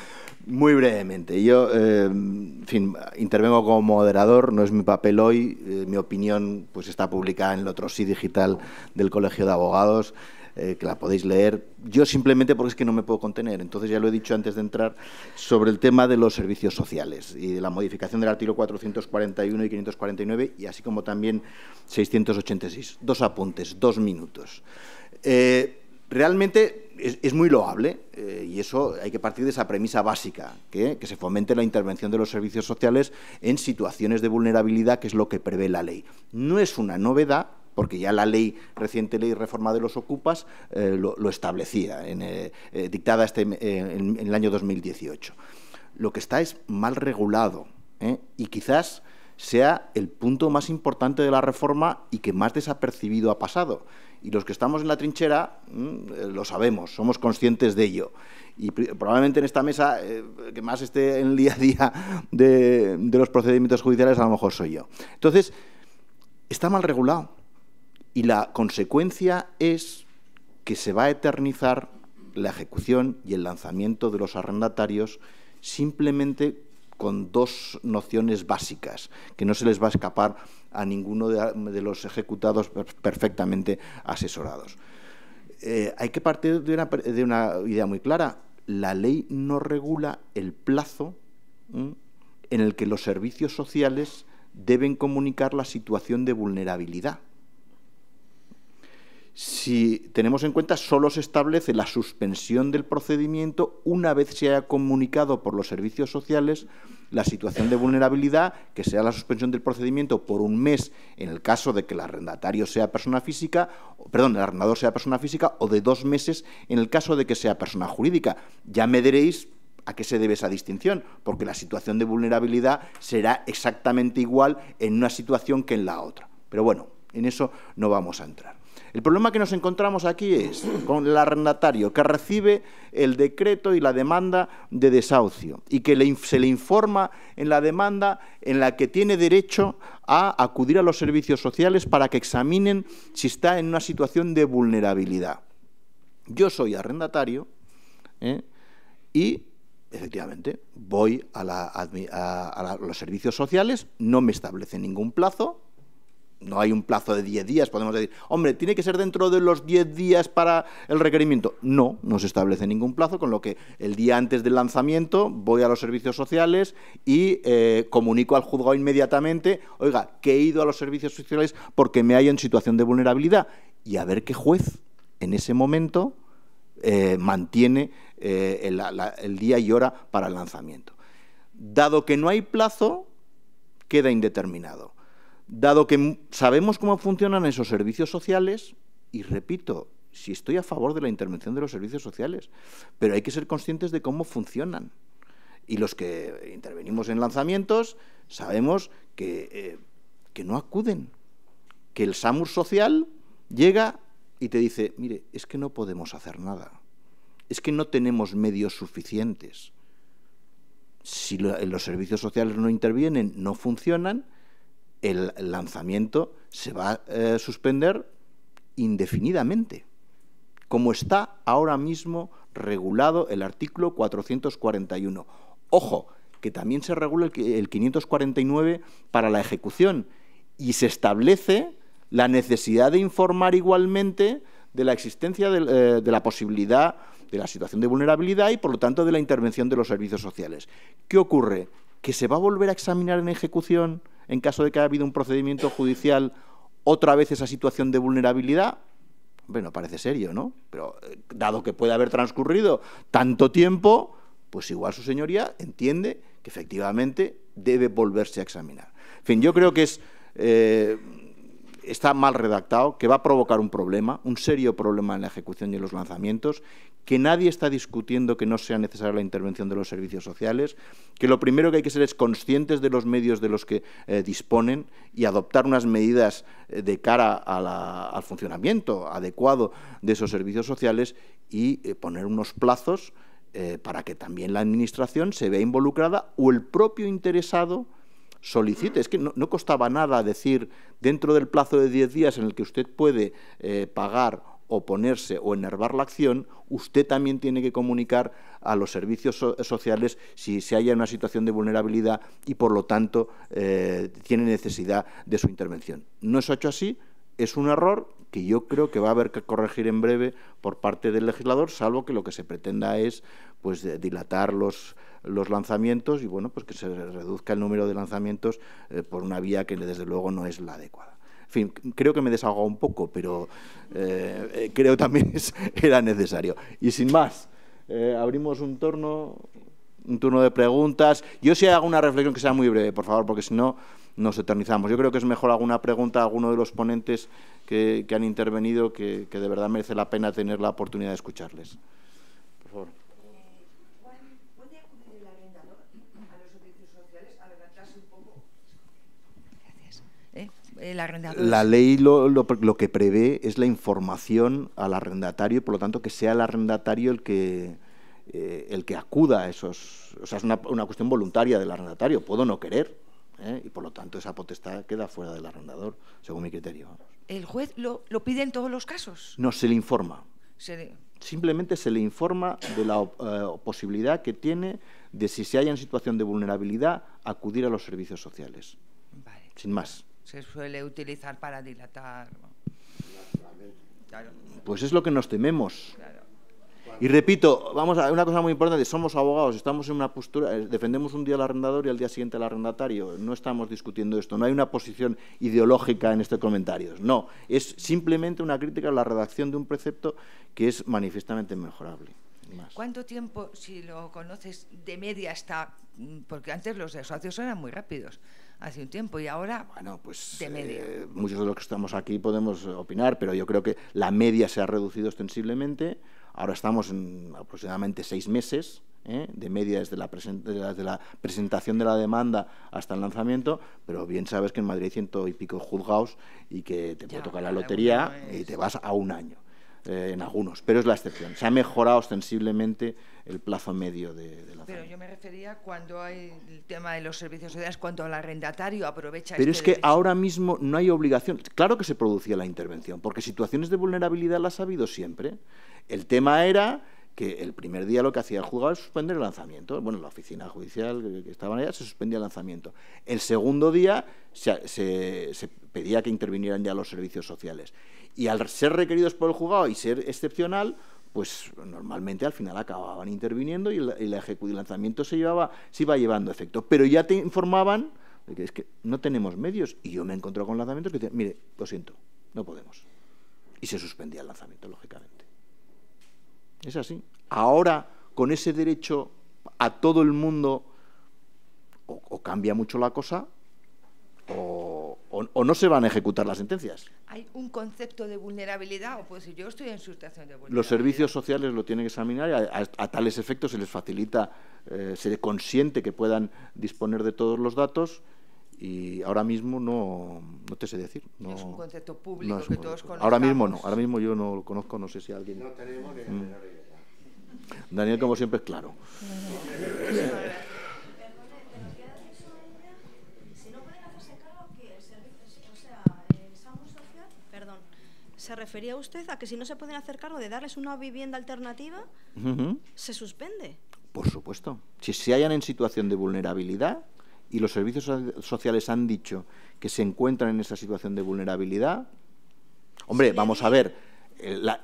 Muy brevemente. Yo, en fin, intervengo como moderador. No es mi papel hoy. Mi opinión pues está publicada en el otro sí digital del Colegio de Abogados, que la podéis leer. Yo simplemente porque es que no me puedo contener. Entonces ya lo he dicho antes de entrar sobre el tema de los servicios sociales y de la modificación del artículo 441 y 549 y así como también 686. 2 apuntes, 2 minutos. Realmente es muy loable y eso hay que partir de esa premisa básica, que se fomente la intervención de los servicios sociales en situaciones de vulnerabilidad, que es lo que prevé la ley. No es una novedad, porque ya la reciente ley reforma de los ocupas lo establecía, dictada en el año 2018. Lo que está es mal regulado y quizás sea el punto más importante de la reforma y que más desapercibido ha pasado. Y los que estamos en la trinchera lo sabemos, somos conscientes de ello. Y probablemente en esta mesa, que más esté en el día a día de los procedimientos judiciales, a lo mejor soy yo. Entonces, está mal regulado. Y la consecuencia es que se va a eternizar la ejecución y el lanzamiento de los arrendatarios simplemente con 2 nociones básicas, que no se les va a escapar a ninguno de los ejecutados perfectamente asesorados. Hay que partir de una idea muy clara. La ley no regula el plazo en el que los servicios sociales deben comunicar la situación de vulnerabilidad. Si tenemos en cuenta, solo se establece la suspensión del procedimiento una vez se haya comunicado por los servicios sociales la situación de vulnerabilidad, que sea la suspensión del procedimiento por 1 mes en el caso de que el arrendatario sea persona física, el arrendador sea persona física, o de 2 meses en el caso de que sea persona jurídica. Ya me diréis a qué se debe esa distinción, porque la situación de vulnerabilidad será exactamente igual en una situación que en la otra. Pero bueno, en eso no vamos a entrar. El problema que nos encontramos aquí es con el arrendatario que recibe el decreto y la demanda de desahucio y que se le informa en la demanda en la que tiene derecho a acudir a los servicios sociales para que examinen si está en una situación de vulnerabilidad. Yo soy arrendatario y, efectivamente, voy a los servicios sociales, no me establecen ningún plazo. No hay un plazo de 10 días, podemos decir, hombre, ¿tiene que ser dentro de los 10 días para el requerimiento? No, no se establece ningún plazo, con lo que el día antes del lanzamiento voy a los servicios sociales y comunico al juzgado inmediatamente, oiga, que he ido a los servicios sociales porque me hallo en situación de vulnerabilidad, y a ver qué juez en ese momento mantiene el día y hora para el lanzamiento. Dado que no hay plazo, queda indeterminado. Dado que sabemos cómo funcionan esos servicios sociales, y repito, si estoy a favor de la intervención de los servicios sociales, pero hay que ser conscientes de cómo funcionan. Y los que intervenimos en lanzamientos sabemos que no acuden, que el SAMUR social llega y te dice, mire, es que no podemos hacer nada, es que no tenemos medios suficientes. Si los servicios sociales no intervienen, no funcionan, el lanzamiento se va a suspender indefinidamente, como está ahora mismo regulado el artículo 441. Ojo, que también se regula el 549 para la ejecución y se establece la necesidad de informar igualmente de la existencia de la posibilidad de la situación de vulnerabilidad y, por lo tanto, de la intervención de los servicios sociales. ¿Qué ocurre? ¿Que se va a volver a examinar en ejecución, en caso de que haya habido un procedimiento judicial, otra vez esa situación de vulnerabilidad? Bueno, parece serio, ¿no? Pero dado que puede haber transcurrido tanto tiempo, pues igual su señoría entiende que efectivamente debe volverse a examinar. En fin, yo creo que está mal redactado, que va a provocar un problema, un serio problema en la ejecución y en los lanzamientos, que nadie está discutiendo que no sea necesaria la intervención de los servicios sociales, que lo primero que hay que ser es conscientes de los medios de los que disponen y adoptar unas medidas de cara al funcionamiento adecuado de esos servicios sociales y poner unos plazos para que también la Administración se vea involucrada o el propio interesado solicite. Es que no costaba nada decir, dentro del plazo de 10 días en el que usted puede pagar, oponerse o enervar la acción, usted también tiene que comunicar a los servicios sociales si se halla en una situación de vulnerabilidad y, por lo tanto, tiene necesidad de su intervención. No se ha hecho así, es un error que yo creo que va a haber que corregir en breve por parte del legislador, salvo que lo que se pretenda es pues dilatar los lanzamientos y bueno, pues que se reduzca el número de lanzamientos por una vía que desde luego no es la adecuada. En fin, creo que me he desahogado un poco, pero creo también era necesario. Y sin más, abrimos un turno de preguntas. Yo sí hago una reflexión que sea muy breve, por favor, porque si no nos eternizamos. Yo creo que es mejor alguna pregunta a alguno de los ponentes que han intervenido, que de verdad merece la pena tener la oportunidad de escucharles. Por favor. ¿Puede acudir el arrendador a los servicios sociales a adelantarse un poco? Gracias. El arrendador. La ley lo que prevé es la información al arrendatario y, por lo tanto, que sea el arrendatario el que acuda a esos... O sea, es una cuestión voluntaria del arrendatario. Puedo no querer, y, por lo tanto, esa potestad queda fuera del arrendador, según mi criterio. ¿El juez lo pide en todos los casos? No, se le informa. Simplemente se le informa de la posibilidad que tiene de, si se halla en situación de vulnerabilidad, acudir a los servicios sociales. Vale. Sin más. Se suele utilizar para dilatar. Claro. Pues es lo que nos tememos. Claro. Y repito, vamos a una cosa muy importante, somos abogados, estamos en una postura, defendemos un día al arrendador y al día siguiente al arrendatario, no estamos discutiendo esto, no hay una posición ideológica en este comentario, no, es simplemente una crítica a la redacción de un precepto que es manifiestamente mejorable. ¿Cuánto tiempo, si lo conoces, de media está? Porque antes los desahucios eran muy rápidos, hace un tiempo, y ahora, bueno, pues, de media. Muchos de los que estamos aquí podemos opinar, pero yo creo que la media se ha reducido ostensiblemente. Ahora estamos en aproximadamente 6 meses, de media desde la presentación de la demanda hasta el lanzamiento, pero bien sabes que en Madrid hay 100 y pico juzgados y que te puede tocar la lotería y te vas a un año. En algunos, pero es la excepción. Se ha mejorado ostensiblemente el plazo medio de la Pero yo me refería cuando hay el tema de los servicios sociales, cuando el arrendatario aprovecha. Pero es que ahora mismo no hay obligación. Claro que se producía la intervención, porque situaciones de vulnerabilidad las ha habido siempre. El tema era que el primer día lo que hacía el juzgado es suspender el lanzamiento. Bueno, la oficina judicial que estaban allá se suspendía el lanzamiento. El segundo día se pedía que intervinieran ya los servicios sociales. Y al ser requeridos por el juzgado y ser excepcional, pues normalmente al final acababan interviniendo y el lanzamiento se iba llevando efecto. Pero ya te informaban de que es que no tenemos medios. Y yo me encontré con lanzamientos que decían, mire, lo siento, no podemos. Y se suspendía el lanzamiento, lógicamente. Es así. Ahora, con ese derecho a todo el mundo, o cambia mucho la cosa, o no se van a ejecutar las sentencias. ¿Hay un concepto de vulnerabilidad? O puedo decir, yo estoy en situación de vulnerabilidad. Los servicios sociales lo tienen que examinar y a tales efectos se les facilita, se les consiente que puedan disponer de todos los datos. Y ahora mismo no te sé decir. No es un concepto público que todos conozcamos. Ahora mismo no, ahora mismo yo no lo conozco, no sé si alguien... No tenemos ni la menor idea. Daniel, como siempre, es claro. ¿Se refería usted a que si no se pueden hacer cargo de darles una vivienda alternativa, se suspende? Por supuesto. Si se hallan en situación de vulnerabilidad y los servicios sociales han dicho que se encuentran en esa situación de vulnerabilidad, hombre, vamos a ver,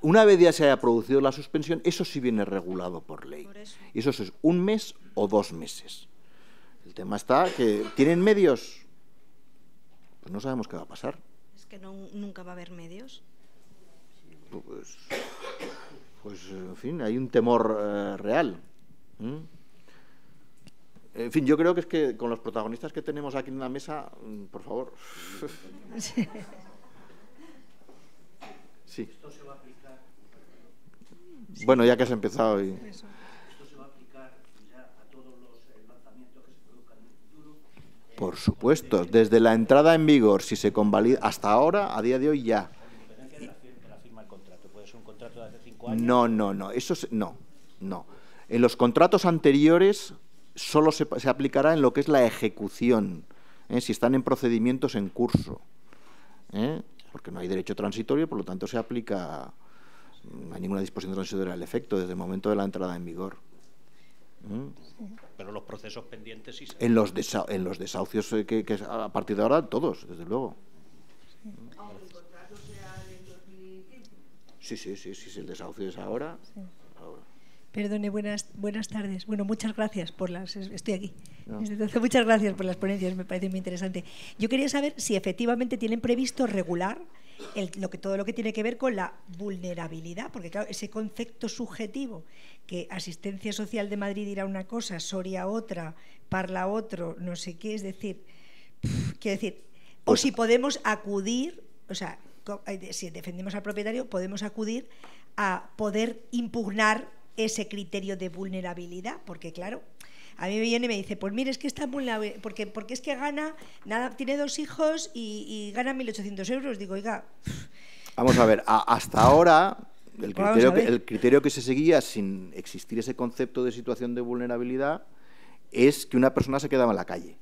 una vez ya se haya producido la suspensión, eso sí viene regulado por ley. Y eso es 1 mes o 2 meses. El tema está que ¿tienen medios? Pues no sabemos qué va a pasar. Es que nunca va a haber medios. Pues en fin, hay un temor real. En fin, yo creo que es que con los protagonistas que tenemos aquí en la mesa, por favor. Sí. ¿Esto se va a aplicar? Bueno, ya que has empezado. ¿Esto se va a aplicar ya a todos los lanzamientos que se produzcan en el futuro? Por supuesto, desde la entrada en vigor, si se convalida, hasta ahora, a día de hoy ya. No, eso no. En los contratos anteriores solo se aplicará en lo que es la ejecución. si están en procedimientos en curso, porque no hay derecho transitorio, por lo tanto se aplica, no hay ninguna disposición transitoria al efecto desde el momento de la entrada en vigor. Pero los procesos pendientes sí. En los desahucios que a partir de ahora, todos, desde luego. Aunque el contrato sea del 2015. Sí, el desahucio es ahora. Sí. Ahora. Perdone, buenas tardes. Bueno, muchas gracias por las... Estoy aquí. Entonces, muchas gracias por las ponencias, me parece muy interesante. Yo quería saber si efectivamente tienen previsto regular todo lo que tiene que ver con la vulnerabilidad, porque claro, ese concepto subjetivo que Asistencia Social de Madrid dirá una cosa, Soria otra, Parla otro, no sé qué, es decir, quiero decir, o si podemos acudir, o sea, si defendemos al propietario, podemos acudir a poder impugnar ese criterio de vulnerabilidad, porque claro, a mí me viene y me dice, pues mire, es que está vulnerable, porque es que gana, tiene 2 hijos y gana 1.800 euros. Digo, oiga... Vamos a ver, hasta ahora el criterio que se seguía sin existir ese concepto de situación de vulnerabilidad es que una persona se quedaba en la calle.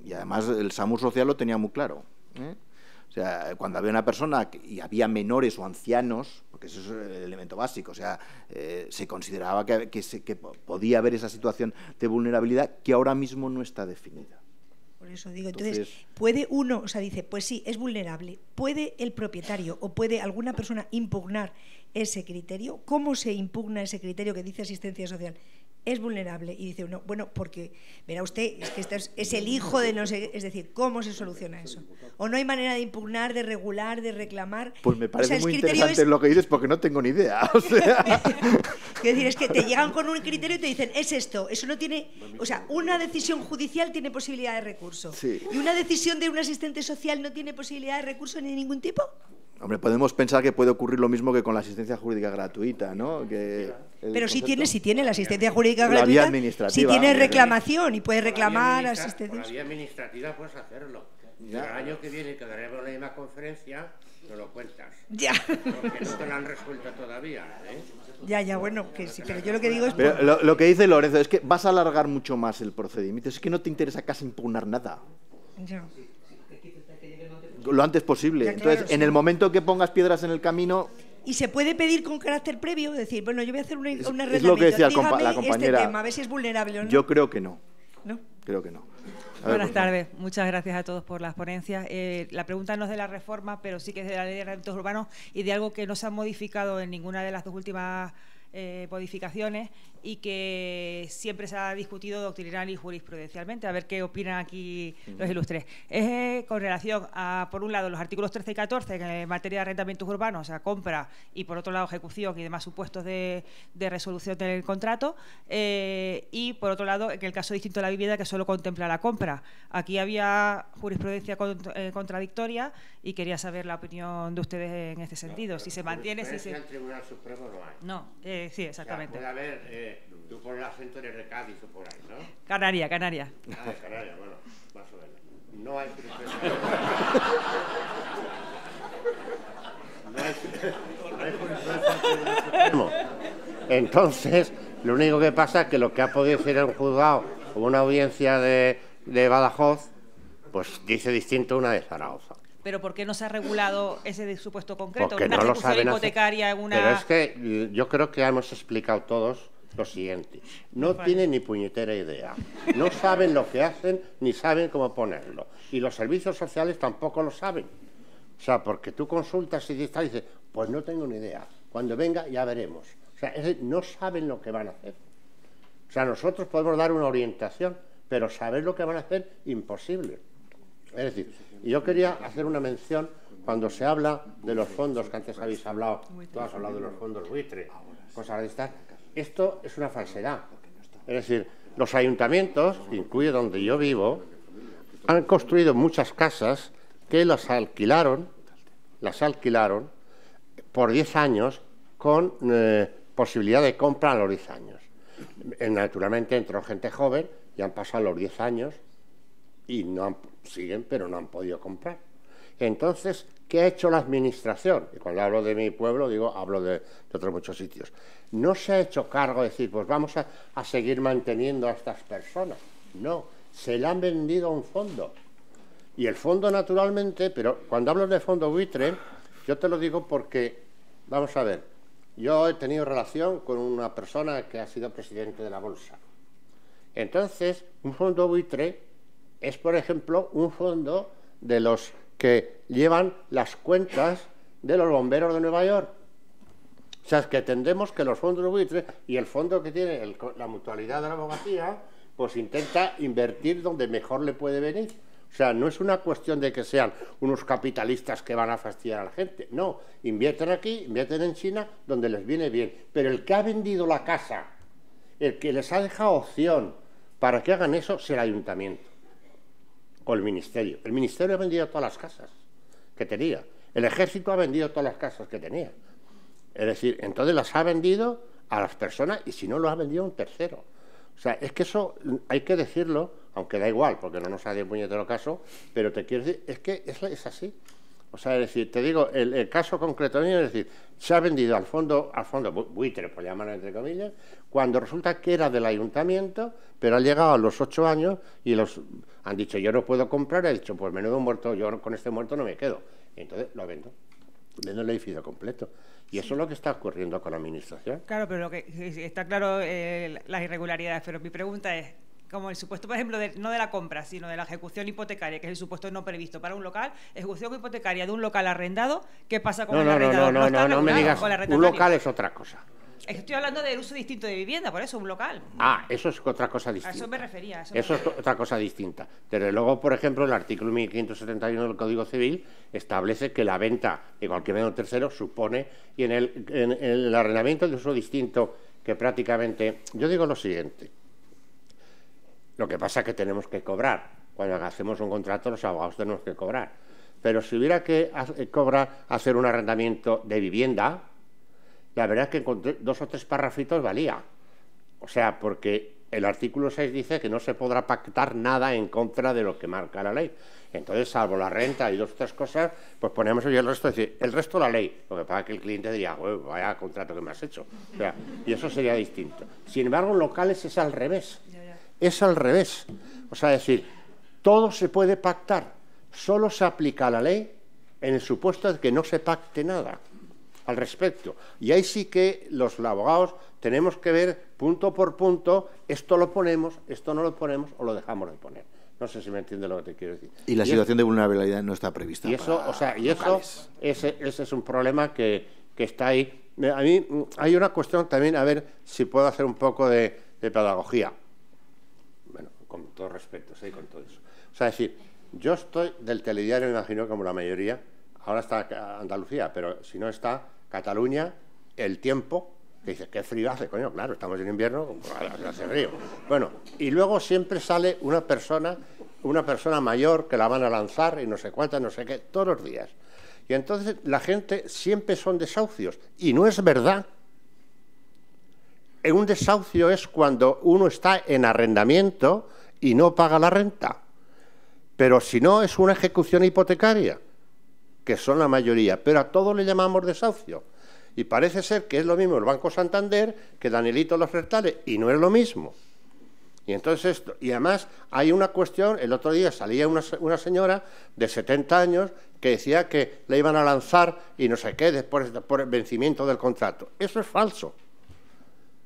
Y además el SAMU social lo tenía muy claro, O sea, cuando había una persona y había menores o ancianos, porque eso es el elemento básico, o sea, se consideraba que podía haber esa situación de vulnerabilidad que ahora mismo no está definida. Por eso digo, entonces, puede uno, o sea, dice, pues sí, es vulnerable, ¿puede el propietario o puede alguna persona impugnar ese criterio? ¿Cómo se impugna ese criterio que dice Asistencia Social? Es vulnerable. Y dice uno, bueno, porque, verá usted, es que este es el hijo de no sé, es decir, ¿cómo se soluciona eso? ¿O no hay manera de impugnar, de regular, de reclamar? Pues me parece muy interesante lo que dices, porque no tengo ni idea. O sea... Quiero decir, es que te llegan con un criterio y te dicen, es esto, eso no tiene... O sea, una decisión judicial tiene posibilidad de recurso. Sí. ¿Y una decisión de un asistente social no tiene posibilidad de recurso ni de ningún tipo? Hombre, podemos pensar que puede ocurrir lo mismo que con la asistencia jurídica gratuita, ¿no? Pero si tiene la asistencia jurídica gratuita, la vía administrativa, si tiene reclamación y puede reclamar asistencia. Por la vía administrativa puedes hacerlo. Pero el año que viene, que daremos la misma conferencia, no lo cuentas. Ya. Porque no te lo han resuelto todavía, Ya, bueno, que sí, pero yo lo que digo es... Pero lo que dice Lorenzo es que vas a alargar mucho más el procedimiento. Es que no te interesa casi impugnar nada. Ya. Lo antes posible. Ya, claro, entonces, en el momento que pongas piedras en el camino... ¿Y se puede pedir con carácter previo? Decir, bueno, yo voy a hacer un arrendamiento. Es lo que decía dígame la compañera. Este tema, a ver si es vulnerable o no. Yo creo que no. ¿No? Creo que no. Buenas tardes. Muchas gracias a todos por las ponencias. La pregunta no es de la reforma, pero sí que es de la Ley de Arrendamientos Urbanos y de algo que no se ha modificado en ninguna de las 2 últimas modificaciones y que siempre se ha discutido doctrinal y jurisprudencialmente. A ver qué opinan aquí los ilustres. Es con relación a, por un lado, los artículos 13 y 14 en materia de arrendamientos urbanos, o sea, compra, y por otro lado, ejecución y demás supuestos de resolución del contrato, y por otro lado, en el caso distinto de la vivienda, que solo contempla la compra. Aquí había jurisprudencia contradictoria y quería saber la opinión de ustedes en este sentido. Si se mantiene... Si se... En el Tribunal Supremo no hay. No, sí, exactamente. O sea, puede haber, tú por el acento eres de Cádiz o por ahí, ¿no? Canaria. Ah, de Canarias, bueno, más o menos. No hay jurisprudencia. Entonces, lo único que pasa es que lo que ha podido ser un juzgado o una audiencia de Badajoz, pues dice distinto una de Zaragoza. ¿Pero por qué no se ha regulado ese supuesto concreto? Porque una no lo ejecución saben hipotecaria, hacer. una... Pero es que yo creo que hemos explicado todos lo siguiente. No tienen ni puñetera idea. No saben lo que hacen ni saben cómo ponerlo. Y los servicios sociales tampoco lo saben. O sea, porque tú consultas y dices, pues no tengo ni idea. Cuando venga ya veremos. O sea, no saben lo que van a hacer. O sea, nosotros podemos dar una orientación, pero saber lo que van a hacer, imposible. Es decir, yo quería hacer una mención cuando se habla de los fondos que antes habéis hablado, tú has hablado de los fondos buitre, cosas de estas. Esto es una falsedad. Es decir, los ayuntamientos, incluye donde yo vivo, han construido muchas casas que las alquilaron por 10 años con posibilidad de compra a los 10 años. Naturalmente entró gente joven y han pasado los 10 años y siguen, pero no han podido comprar. Entonces, ¿qué ha hecho la administración? Y cuando hablo de mi pueblo, hablo de otros muchos sitios. No se ha hecho cargo de decir, pues vamos a seguir manteniendo a estas personas. No, se le han vendido a un fondo. Y el fondo, naturalmente, pero cuando hablo de fondo buitre, yo te lo digo porque, vamos a ver, yo he tenido relación con una persona que ha sido presidente de la Bolsa. Entonces, un fondo buitre es, por ejemplo, un fondo de los que llevan las cuentas de los bomberos de Nueva York. O sea, es que entendemos que los fondos buitres y el fondo que tiene la mutualidad de la abogacía, pues intenta invertir donde mejor le puede venir. O sea, no es una cuestión de que sean unos capitalistas que van a fastidiar a la gente. No, invierten aquí, invierten en China, donde les viene bien. Pero el que ha vendido la casa, el que les ha dejado opción para que hagan eso, es el ayuntamiento o el ministerio. El ministerio ha vendido todas las casas que tenía. El ejército ha vendido todas las casas que tenía. Es decir, entonces las ha vendido a las personas y si no, lo ha vendido a un tercero. O sea, es que eso hay que decirlo, aunque da igual, porque no nos ha de puñetero caso, pero te quiero decir, es que es así. O sea, es decir, te digo, el caso concreto mío es decir, se ha vendido al fondo buitre, por llamarlo entre comillas, cuando resulta que era del ayuntamiento, pero ha llegado a los 8 años y los han dicho, yo no puedo comprar, he dicho, pues menudo muerto, yo con este muerto no me quedo. Y entonces lo vendo el edificio completo. Y eso es lo que está ocurriendo con la administración. Claro, pero lo que está claro, las irregularidades, pero mi pregunta es, como el supuesto, por ejemplo, no de la compra, sino de la ejecución hipotecaria, que es el supuesto no previsto para un local, ejecución hipotecaria de un local arrendado, ¿qué pasa con el arrendador? No me digas, un local es otra cosa. Estoy hablando del uso distinto de vivienda, por eso, un local. Ah, eso es otra cosa distinta. A eso me refería. Eso es otra cosa distinta. Desde luego, por ejemplo, el artículo 1571 del Código Civil establece que la venta de cualquier medio tercero supone, y en el arrendamiento de uso distinto, que prácticamente, yo digo lo siguiente, lo que pasa es que tenemos que cobrar. Cuando hacemos un contrato, los abogados tenemos que cobrar. Pero si hubiera que hacer un arrendamiento de vivienda, la verdad es que con 2 o 3 parrafitos valía. O sea, porque el artículo 6 dice que no se podrá pactar nada en contra de lo que marca la ley. Entonces, salvo la renta y 2 o 3 cosas, pues ponemos y el resto, es decir, el resto la ley. Lo que pasa es que el cliente diría, vaya contrato que me has hecho. O sea, y eso sería distinto. Sin embargo, en locales es al revés. Es al revés. O sea, es decir, todo se puede pactar. Solo se aplica la ley en el supuesto de que no se pacte nada al respecto. Y ahí sí que los abogados tenemos que ver punto por punto, esto lo ponemos, esto no lo ponemos o lo dejamos de poner. No sé si me entiende lo que te quiero decir. Y la situación de vulnerabilidad no está prevista. Y eso, ese es un problema que está ahí. A mí hay una cuestión también, a ver si puedo hacer un poco de pedagogía. Bueno, con todo respeto, sí, con todo eso. O sea, es decir, yo estoy del telediario, me imagino, como la mayoría. Ahora está Andalucía, pero si no está Cataluña, El Tiempo, que dice, qué frío hace, coño, claro, estamos en invierno, hace frío. Bueno, y luego siempre sale una persona mayor que la van a lanzar y no sé cuántas, no sé qué, todos los días. Y entonces la gente siempre son desahucios, y no es verdad. Un desahucio es cuando uno está en arrendamiento y no paga la renta. Pero si no, es una ejecución hipotecaria, que son la mayoría, pero a todos le llamamos desahucio. Y parece ser que es lo mismo el Banco Santander que Danielito Los Retales, y no es lo mismo. Y entonces y además hay una cuestión, el otro día salía una señora de 70 años que decía que le iban a lanzar y no sé qué después por el vencimiento del contrato. Eso es falso,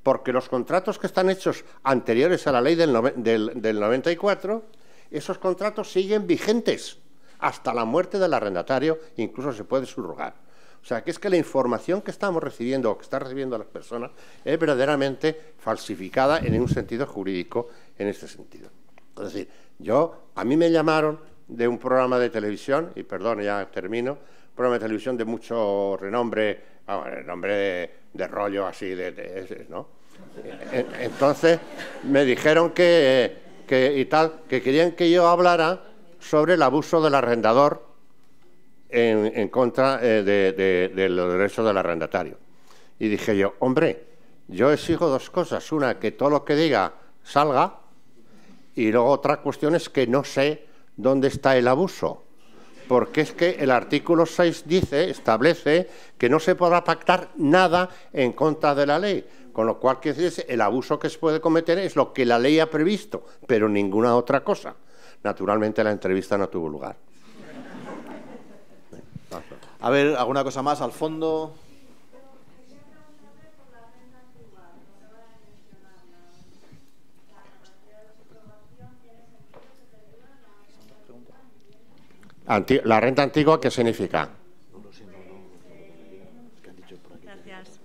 porque los contratos que están hechos anteriores a la ley del 94, esos contratos siguen vigentes hasta la muerte del arrendatario, incluso se puede subrogar. O sea, que es que la información que estamos recibiendo o que están recibiendo las personas es verdaderamente falsificada en un sentido jurídico, en este sentido. Es decir, a mí me llamaron de un programa de televisión, y perdón, ya termino, un programa de televisión de mucho renombre, nombre de rollo así, ¿no? Entonces me dijeron que querían que yo hablara sobre el abuso del arrendador en contra de los derechos del arrendatario. Y dije yo, hombre, yo exijo 2 cosas. Una, que todo lo que diga salga, y luego otra cuestión es que no sé dónde está el abuso. porque es que el artículo 6 establece que no se podrá pactar nada en contra de la ley, con lo cual el abuso que se puede cometer es lo que la ley ha previsto, pero ninguna otra cosa. Naturalmente la entrevista no tuvo lugar. A ver, ¿alguna cosa más al fondo? La renta antigua, ¿qué significa? Gracias.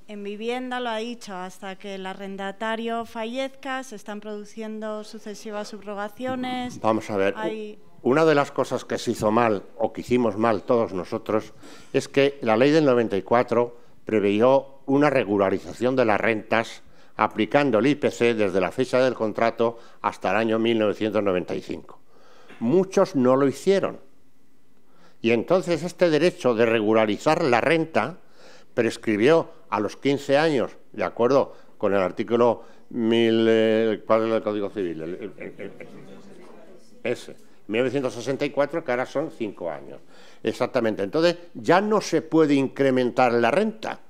En vivienda, lo ha dicho, hasta que el arrendatario fallezca, se están produciendo sucesivas subrogaciones. Vamos a ver. Una de las cosas que se hizo mal, o que hicimos mal todos nosotros, es que la ley del 94 preveyó una regularización de las rentas aplicando el IPC desde la fecha del contrato hasta el año 1995. Muchos no lo hicieron. Y entonces este derecho de regularizar la renta prescribió a los 15 años, de acuerdo con el artículo 1000, ¿cuál es el Código Civil? Ese, 1964, que ahora son 5 años. Exactamente. Entonces ya no se puede incrementar la renta.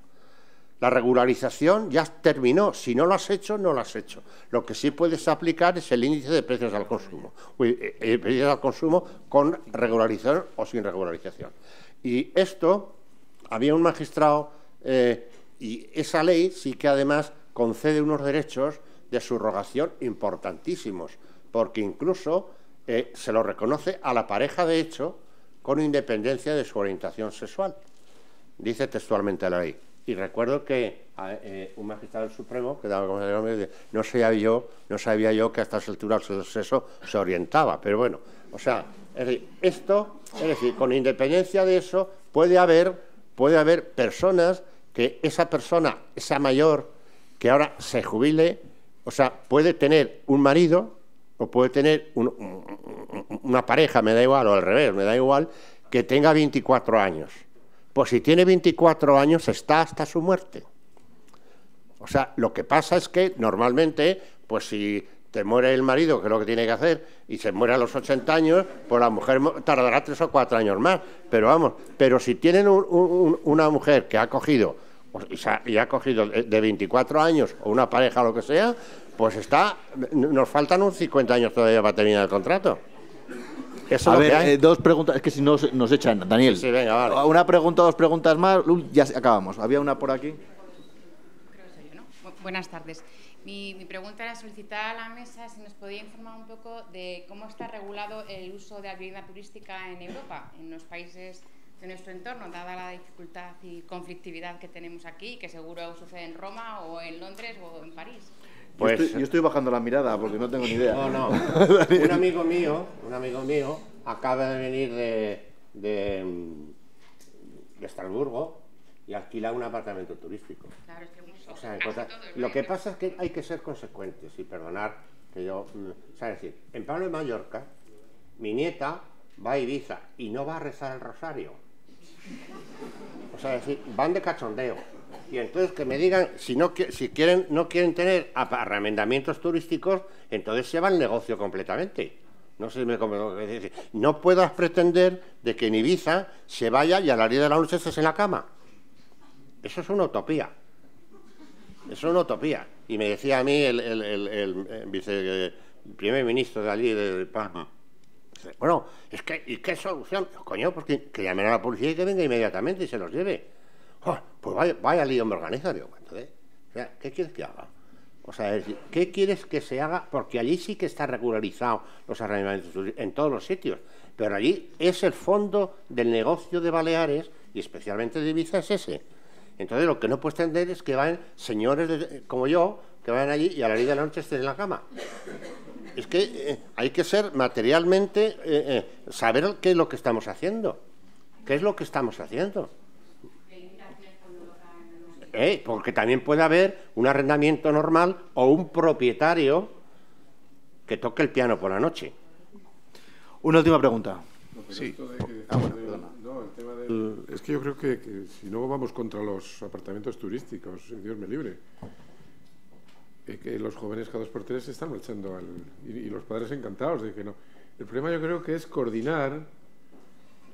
La regularización ya terminó. Si no lo has hecho, no lo has hecho. Lo que sí puedes aplicar es el índice de precios al consumo. Precios al consumo con regularización o sin regularización. Y esto, había un magistrado, y esa ley sí que además concede unos derechos de subrogación importantísimos, porque incluso se lo reconoce a la pareja de hecho con independencia de su orientación sexual. Dice textualmente la ley. Y recuerdo que un magistrado del Supremo, que daba como no sabía yo que a estas alturas el sexo se orientaba. Pero bueno, o sea, es decir, con independencia de eso, puede haber personas que esa persona, esa mayor, que ahora se jubile, o sea, puede tener un marido o puede tener una pareja, me da igual, o al revés, me da igual, que tenga 24 años. Pues si tiene 24 años está hasta su muerte. O sea, lo que pasa es que normalmente, pues si te muere el marido, que es lo que tiene que hacer, y se muere a los 80 años, pues la mujer tardará 3 o 4 años más. Pero vamos, pero si tienen una mujer que ha cogido, y ha cogido de 24 años, o una pareja o lo que sea, pues nos faltan unos 50 años todavía para terminar el contrato. A ver, dos preguntas, es que si no nos echan, Daniel. Sí, venga, vale. Una pregunta, 2 preguntas más, ya acabamos. Había una por aquí. Creo que soy yo, ¿no? Buenas tardes. Mi pregunta era solicitar a la mesa si nos podía informar un poco de cómo está regulado el uso de la vivienda turística en Europa, en los países de nuestro entorno, dada la dificultad y conflictividad que tenemos aquí, que seguro sucede en Roma o en Londres o en París. Pues, yo estoy bajando la mirada porque no tengo ni idea. No. Un amigo mío acaba de venir de Estrasburgo y alquila un apartamento turístico. Claro, es que o sea, lo que pasa es que hay que ser consecuentes y perdonar que yo... O sea, es decir, en Palma de Mallorca, mi nieta va a Ibiza y no va a rezar el rosario. O sea, es decir, van de cachondeo. Y entonces que me digan, si no quieren tener arrendamientos turísticos, entonces se va el negocio completamente. No sé si me comprendo. No puedas pretender de que en Ibiza se vaya y a las 10 de la noche estés en la cama. Eso es una utopía. Eso es una utopía. Y me decía a mí el primer ministro de allí, de Palma, bueno, es que, ¿y qué solución? Coño, pues que llamen a la policía y que venga inmediatamente y se los lleve. Oh, pues vaya lío me organiza, digo, entonces, o sea, ¿qué quieres que haga? O sea, es decir, ¿qué quieres que se haga? Porque allí sí que está regularizado los arrendamientos en todos los sitios, pero allí es el fondo del negocio de Baleares y especialmente de Ibiza es ese. Entonces lo que no puedes entender es que vayan señores como yo, que vayan allí y a la 10 de la noche estén en la cama. Es que hay que ser materialmente, saber qué es lo que estamos haciendo. ¿Qué es lo que estamos haciendo? Porque también puede haber un arrendamiento normal o un propietario que toque el piano por la noche. Una última pregunta. Sí. Es que yo creo que si no vamos contra los apartamentos turísticos, Dios me libre, que los jóvenes cada 2 por 3 se están marchando y los padres encantados de que no. El problema yo creo que es coordinar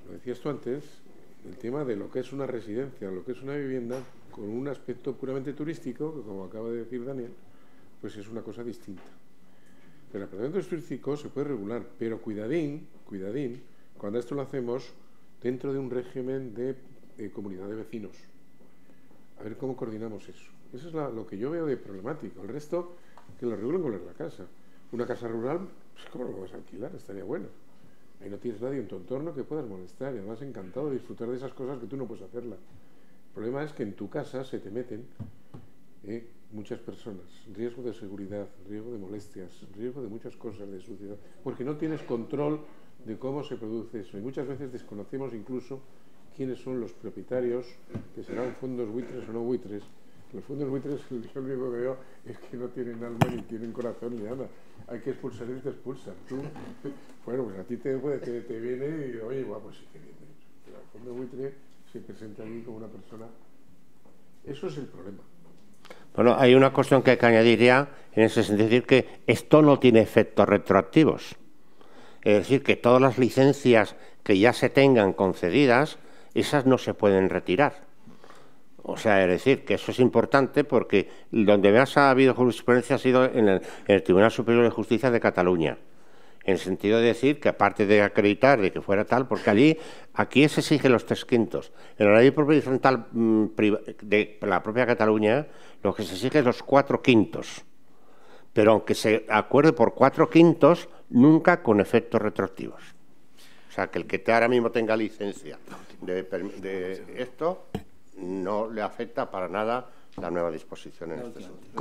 lo decías tú antes, el tema de lo que es una residencia, lo que es una vivienda, con un aspecto puramente turístico, que como acaba de decir Daniel, pues es una cosa distinta. El apartamento turístico se puede regular, pero cuidadín, cuando esto lo hacemos dentro de un régimen de comunidad de vecinos. A ver cómo coordinamos eso. Eso es lo que yo veo de problemático. El resto, que lo regulen con la casa. Una casa rural, pues ¿cómo lo vas a alquilar? Estaría bueno. Ahí no tienes nadie en tu entorno que puedas molestar y además encantado de disfrutar de esas cosas que tú no puedes hacerlas. El problema es que en tu casa se te meten muchas personas, riesgo de seguridad, riesgo de molestias, riesgo de muchas cosas, de suciedad, porque no tienes control de cómo se produce eso y muchas veces desconocemos incluso quiénes son los propietarios, que serán fondos buitres o no buitres. Los fondos buitres, yo lo único que veo es que no tienen alma ni tienen corazón ni nada. Hay que expulsar y te expulsan. Tú, bueno, pues a ti te viene y, oye, guau, pues sí que viene. Pero el fondo buitre se presenta a mí como una persona. Eso es el problema. Bueno, hay una cuestión que hay que añadir ya, en ese sentido, decir que esto no tiene efectos retroactivos. Es decir, que todas las licencias que ya se tengan concedidas, esas no se pueden retirar. O sea, es decir, que eso es importante porque donde más ha habido jurisprudencia ha sido en el Tribunal Superior de Justicia de Cataluña. En el sentido de decir que aparte de acreditar de que fuera tal, porque aquí se exigen los 3/5. En la ley horizontal de la propia Cataluña, lo que se exige es los 4/5. Pero aunque se acuerde por 4/5, nunca con efectos retroactivos. O sea, que el que ahora mismo tenga licencia de esto no le afecta para nada la nueva disposición en este sentido.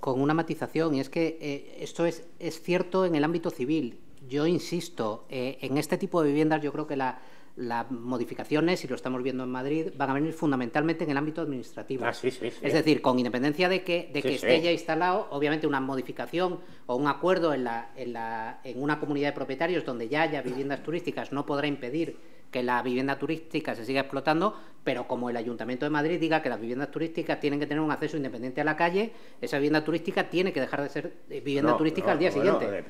Con una matización, y es que esto es cierto en el ámbito civil. Yo insisto, en este tipo de viviendas yo creo que las modificaciones, y lo estamos viendo en Madrid, van a venir fundamentalmente en el ámbito administrativo. Sí. Es decir, con independencia de que esté ya instalado, obviamente una modificación o un acuerdo en una comunidad de propietarios donde ya haya viviendas turísticas no podrá impedir que la vivienda turística se siga explotando, pero como el Ayuntamiento de Madrid diga que las viviendas turísticas tienen que tener un acceso independiente a la calle, esa vivienda turística tiene que dejar de ser vivienda turística al día siguiente.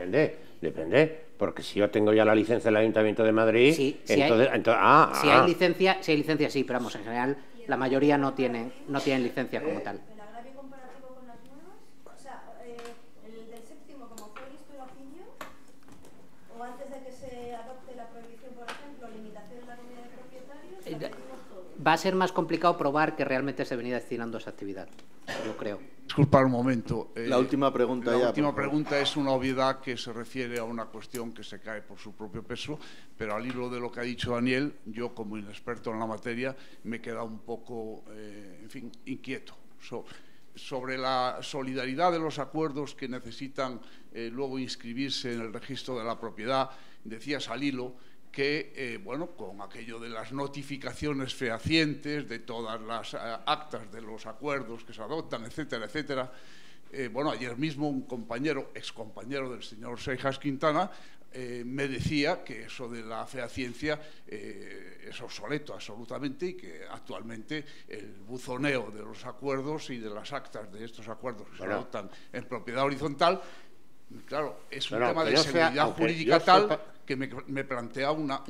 Depende, porque si yo tengo ya la licencia del Ayuntamiento de Madrid, si hay licencia sí, pero vamos, en general la mayoría no tienen licencia como tal. ¿El agravio comparativo con las nuevas? O sea, el del séptimo, como fue visto el vacío, o antes de que se adopte la prohibición, por ejemplo, limitación de la comunidad de propietarios, va a ser más complicado probar que realmente se venía destinando a esa actividad, yo creo. Disculpa un momento. La última pregunta La última pregunta es una obviedad que se refiere a una cuestión que se cae por su propio peso, pero al hilo de lo que ha dicho Daniel, yo como inexperto en la materia me he quedado un poco, inquieto sobre la solidaridad de los acuerdos que necesitan luego inscribirse en el registro de la propiedad. Decías al hilo que, con aquello de las notificaciones fehacientes de todas las actas de los acuerdos que se adoptan, etcétera, etcétera. Ayer mismo un excompañero del señor Seijas Quintana, me decía que eso de la fehaciencia es obsoleto absolutamente y que actualmente el buzoneo de los acuerdos y de las actas de estos acuerdos que se adoptan en propiedad horizontal, claro, es un tema de seguridad jurídica tal que me plantea una...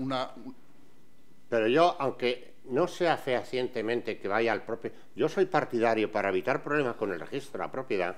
Pero yo, aunque no sea fehacientemente que vaya al propio... Yo soy partidario, para evitar problemas con el registro de la propiedad,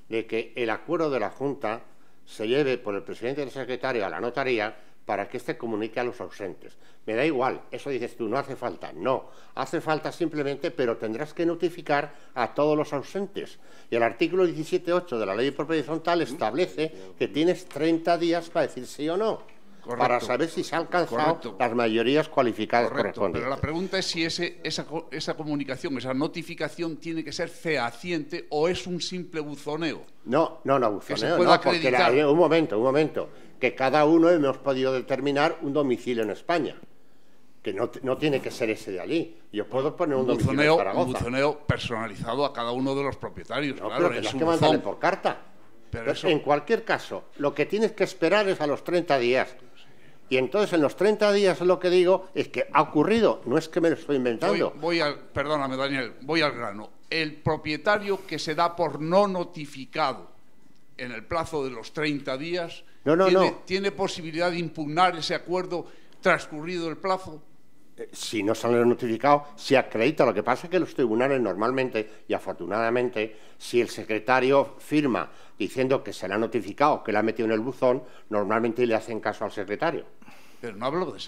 de que el acuerdo de la Junta se lleve por el presidente y el secretario a la notaría para que éste comunique a los ausentes. Me da igual, eso dices tú, no hace falta. No, hace falta simplemente, pero tendrás que notificar a todos los ausentes. Y el artículo 17.8 de la Ley de Propiedad Horizontal establece que tienes 30 días para decir sí o no. Correcto. Para saber si se han alcanzado las mayorías cualificadas correspondientes. Pero la pregunta es si esa comunicación, esa notificación tiene que ser fehaciente o es un simple buzoneo. No, buzoneo no, porque un momento, que cada uno hemos podido determinar un domicilio en España, que no tiene que ser ese de allí. Yo puedo poner un domicilio en Zaragoza. Un buzoneo personalizado a cada uno de los propietarios. No, claro, pero tendrás que mandarle por carta. Pero en cualquier caso, lo que tienes que esperar es a los 30 días. Y entonces en los 30 días lo que digo es que ha ocurrido, no es que me lo estoy inventando. Perdóname, Daniel, voy al grano. El propietario que se da por no notificado en el plazo de los 30 días tiene posibilidad de impugnar ese acuerdo transcurrido el plazo. Si no se le ha notificado, se acredita. Lo que pasa es que los tribunales normalmente, y afortunadamente, si el secretario firma diciendo que se le ha notificado, que le ha metido en el buzón, normalmente le hacen caso al secretario. Pero no hablo de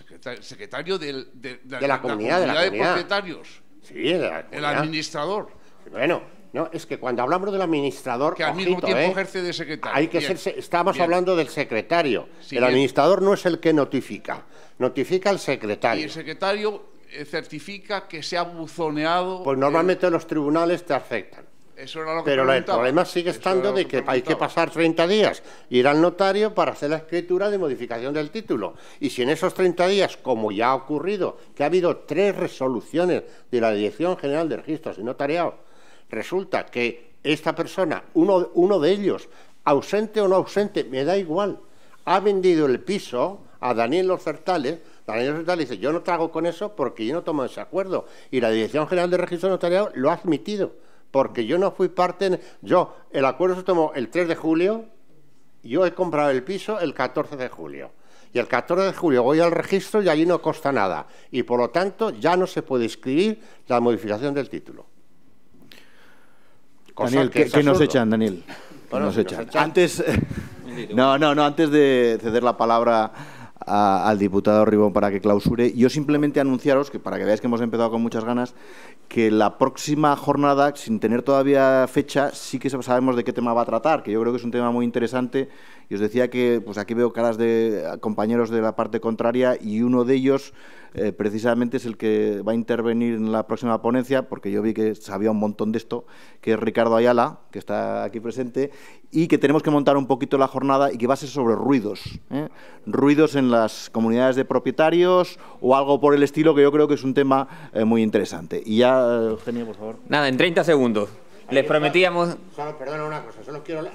secretario de la comunidad de propietarios. Sí, de la comunidad. El administrador. Bueno, no, es que cuando hablamos del administrador, que al mismo tiempo ejerce de secretario. Hay que estamos hablando del secretario. Sí, el administrador no es el que notifica, notifica el secretario. Y el secretario certifica que se ha buzoneado. Pues normalmente los tribunales te aceptan. Eso era lo que Pero el problema sigue estando de que hay que pasar 30 días, ir al notario para hacer la escritura de modificación del título. Y si en esos 30 días, como ya ha ocurrido, que ha habido 3 resoluciones de la Dirección General de Registros y Notariado, resulta que esta persona, uno de ellos, ausente o no ausente, me da igual, ha vendido el piso a Daniel Los Certales. Daniel Los Certales dice, yo no trago con eso porque yo no tomo ese acuerdo. Y la Dirección General de Registros y Notariado lo ha admitido. Porque yo no fui parte... el acuerdo se tomó el 3 de julio, yo he comprado el piso el 14 de julio. Y el 14 de julio voy al registro y allí no consta nada. Y por lo tanto ya no se puede inscribir la modificación del título. Daniel, ¿qué nos echan, Daniel? Bueno, nos echan. Antes, antes de ceder la palabra al diputado Ribón para que clausure, yo simplemente anunciaros, que para que veáis que hemos empezado con muchas ganas, que la próxima jornada, sin tener todavía fecha, sí que sabemos de qué tema va a tratar, que yo creo que es un tema muy interesante. Y os decía que pues aquí veo caras de compañeros de la parte contraria y uno de ellos precisamente es el que va a intervenir en la próxima ponencia, porque yo vi que sabía un montón de esto, que es Ricardo Ayala, que está aquí presente, y que tenemos que montar un poquito la jornada y que va a ser sobre ruidos, ruidos en las comunidades de propietarios o algo por el estilo, que yo creo que es un tema muy interesante. Y ya, Eugenio, por favor. Nada, en 30 segundos. Les prometíamos... Solo, perdona una cosa, solo quiero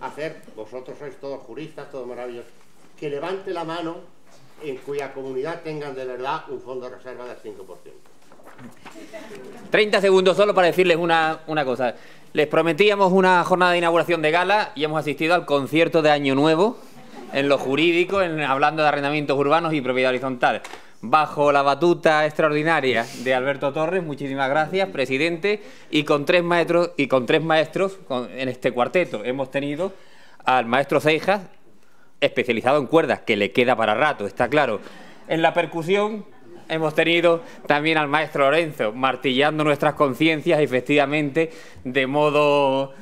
hacer, vosotros sois todos juristas, todos maravillosos, que levante la mano en cuya comunidad tengan de verdad un fondo de reserva del 5%. 30 segundos solo para decirles una cosa. Les prometíamos una jornada de inauguración de gala y hemos asistido al concierto de Año Nuevo en lo jurídico, hablando de arrendamientos urbanos y propiedad horizontal. Bajo la batuta extraordinaria de Alberto Torres, muchísimas gracias, presidente, y con tres maestros en este cuarteto. Hemos tenido al maestro Seijas, especializado en cuerdas, que le queda para rato, está claro. En la percusión hemos tenido también al maestro Lorenzo, martillando nuestras conciencias, efectivamente, de modo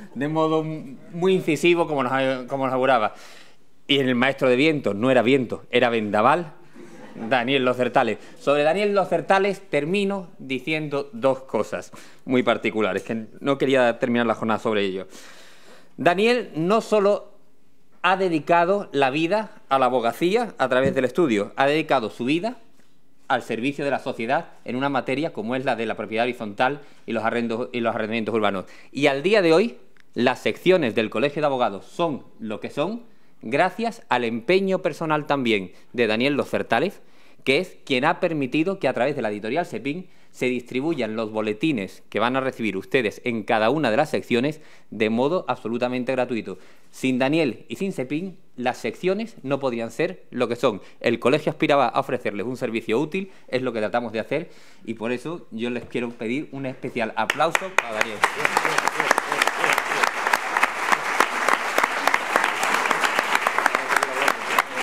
muy incisivo, como nos auguraba. Y en el maestro de viento, no era viento, era vendaval, Daniel Los Certales. Sobre Daniel Los Certales termino diciendo dos cosas muy particulares, que no quería terminar la jornada sobre ello. Daniel no solo ha dedicado la vida a la abogacía a través del estudio, ha dedicado su vida al servicio de la sociedad en una materia como es la de la propiedad horizontal y los arrendamientos urbanos. Y al día de hoy, las secciones del Colegio de Abogados son lo que son gracias al empeño personal también de Daniel Los Certales, que es quien ha permitido que a través de la editorial Cepin se distribuyan los boletines que van a recibir ustedes en cada una de las secciones de modo absolutamente gratuito. Sin Daniel y sin Cepin, las secciones no podrían ser lo que son. El colegio aspiraba a ofrecerles un servicio útil, es lo que tratamos de hacer, y por eso yo les quiero pedir un especial aplauso a Daniel.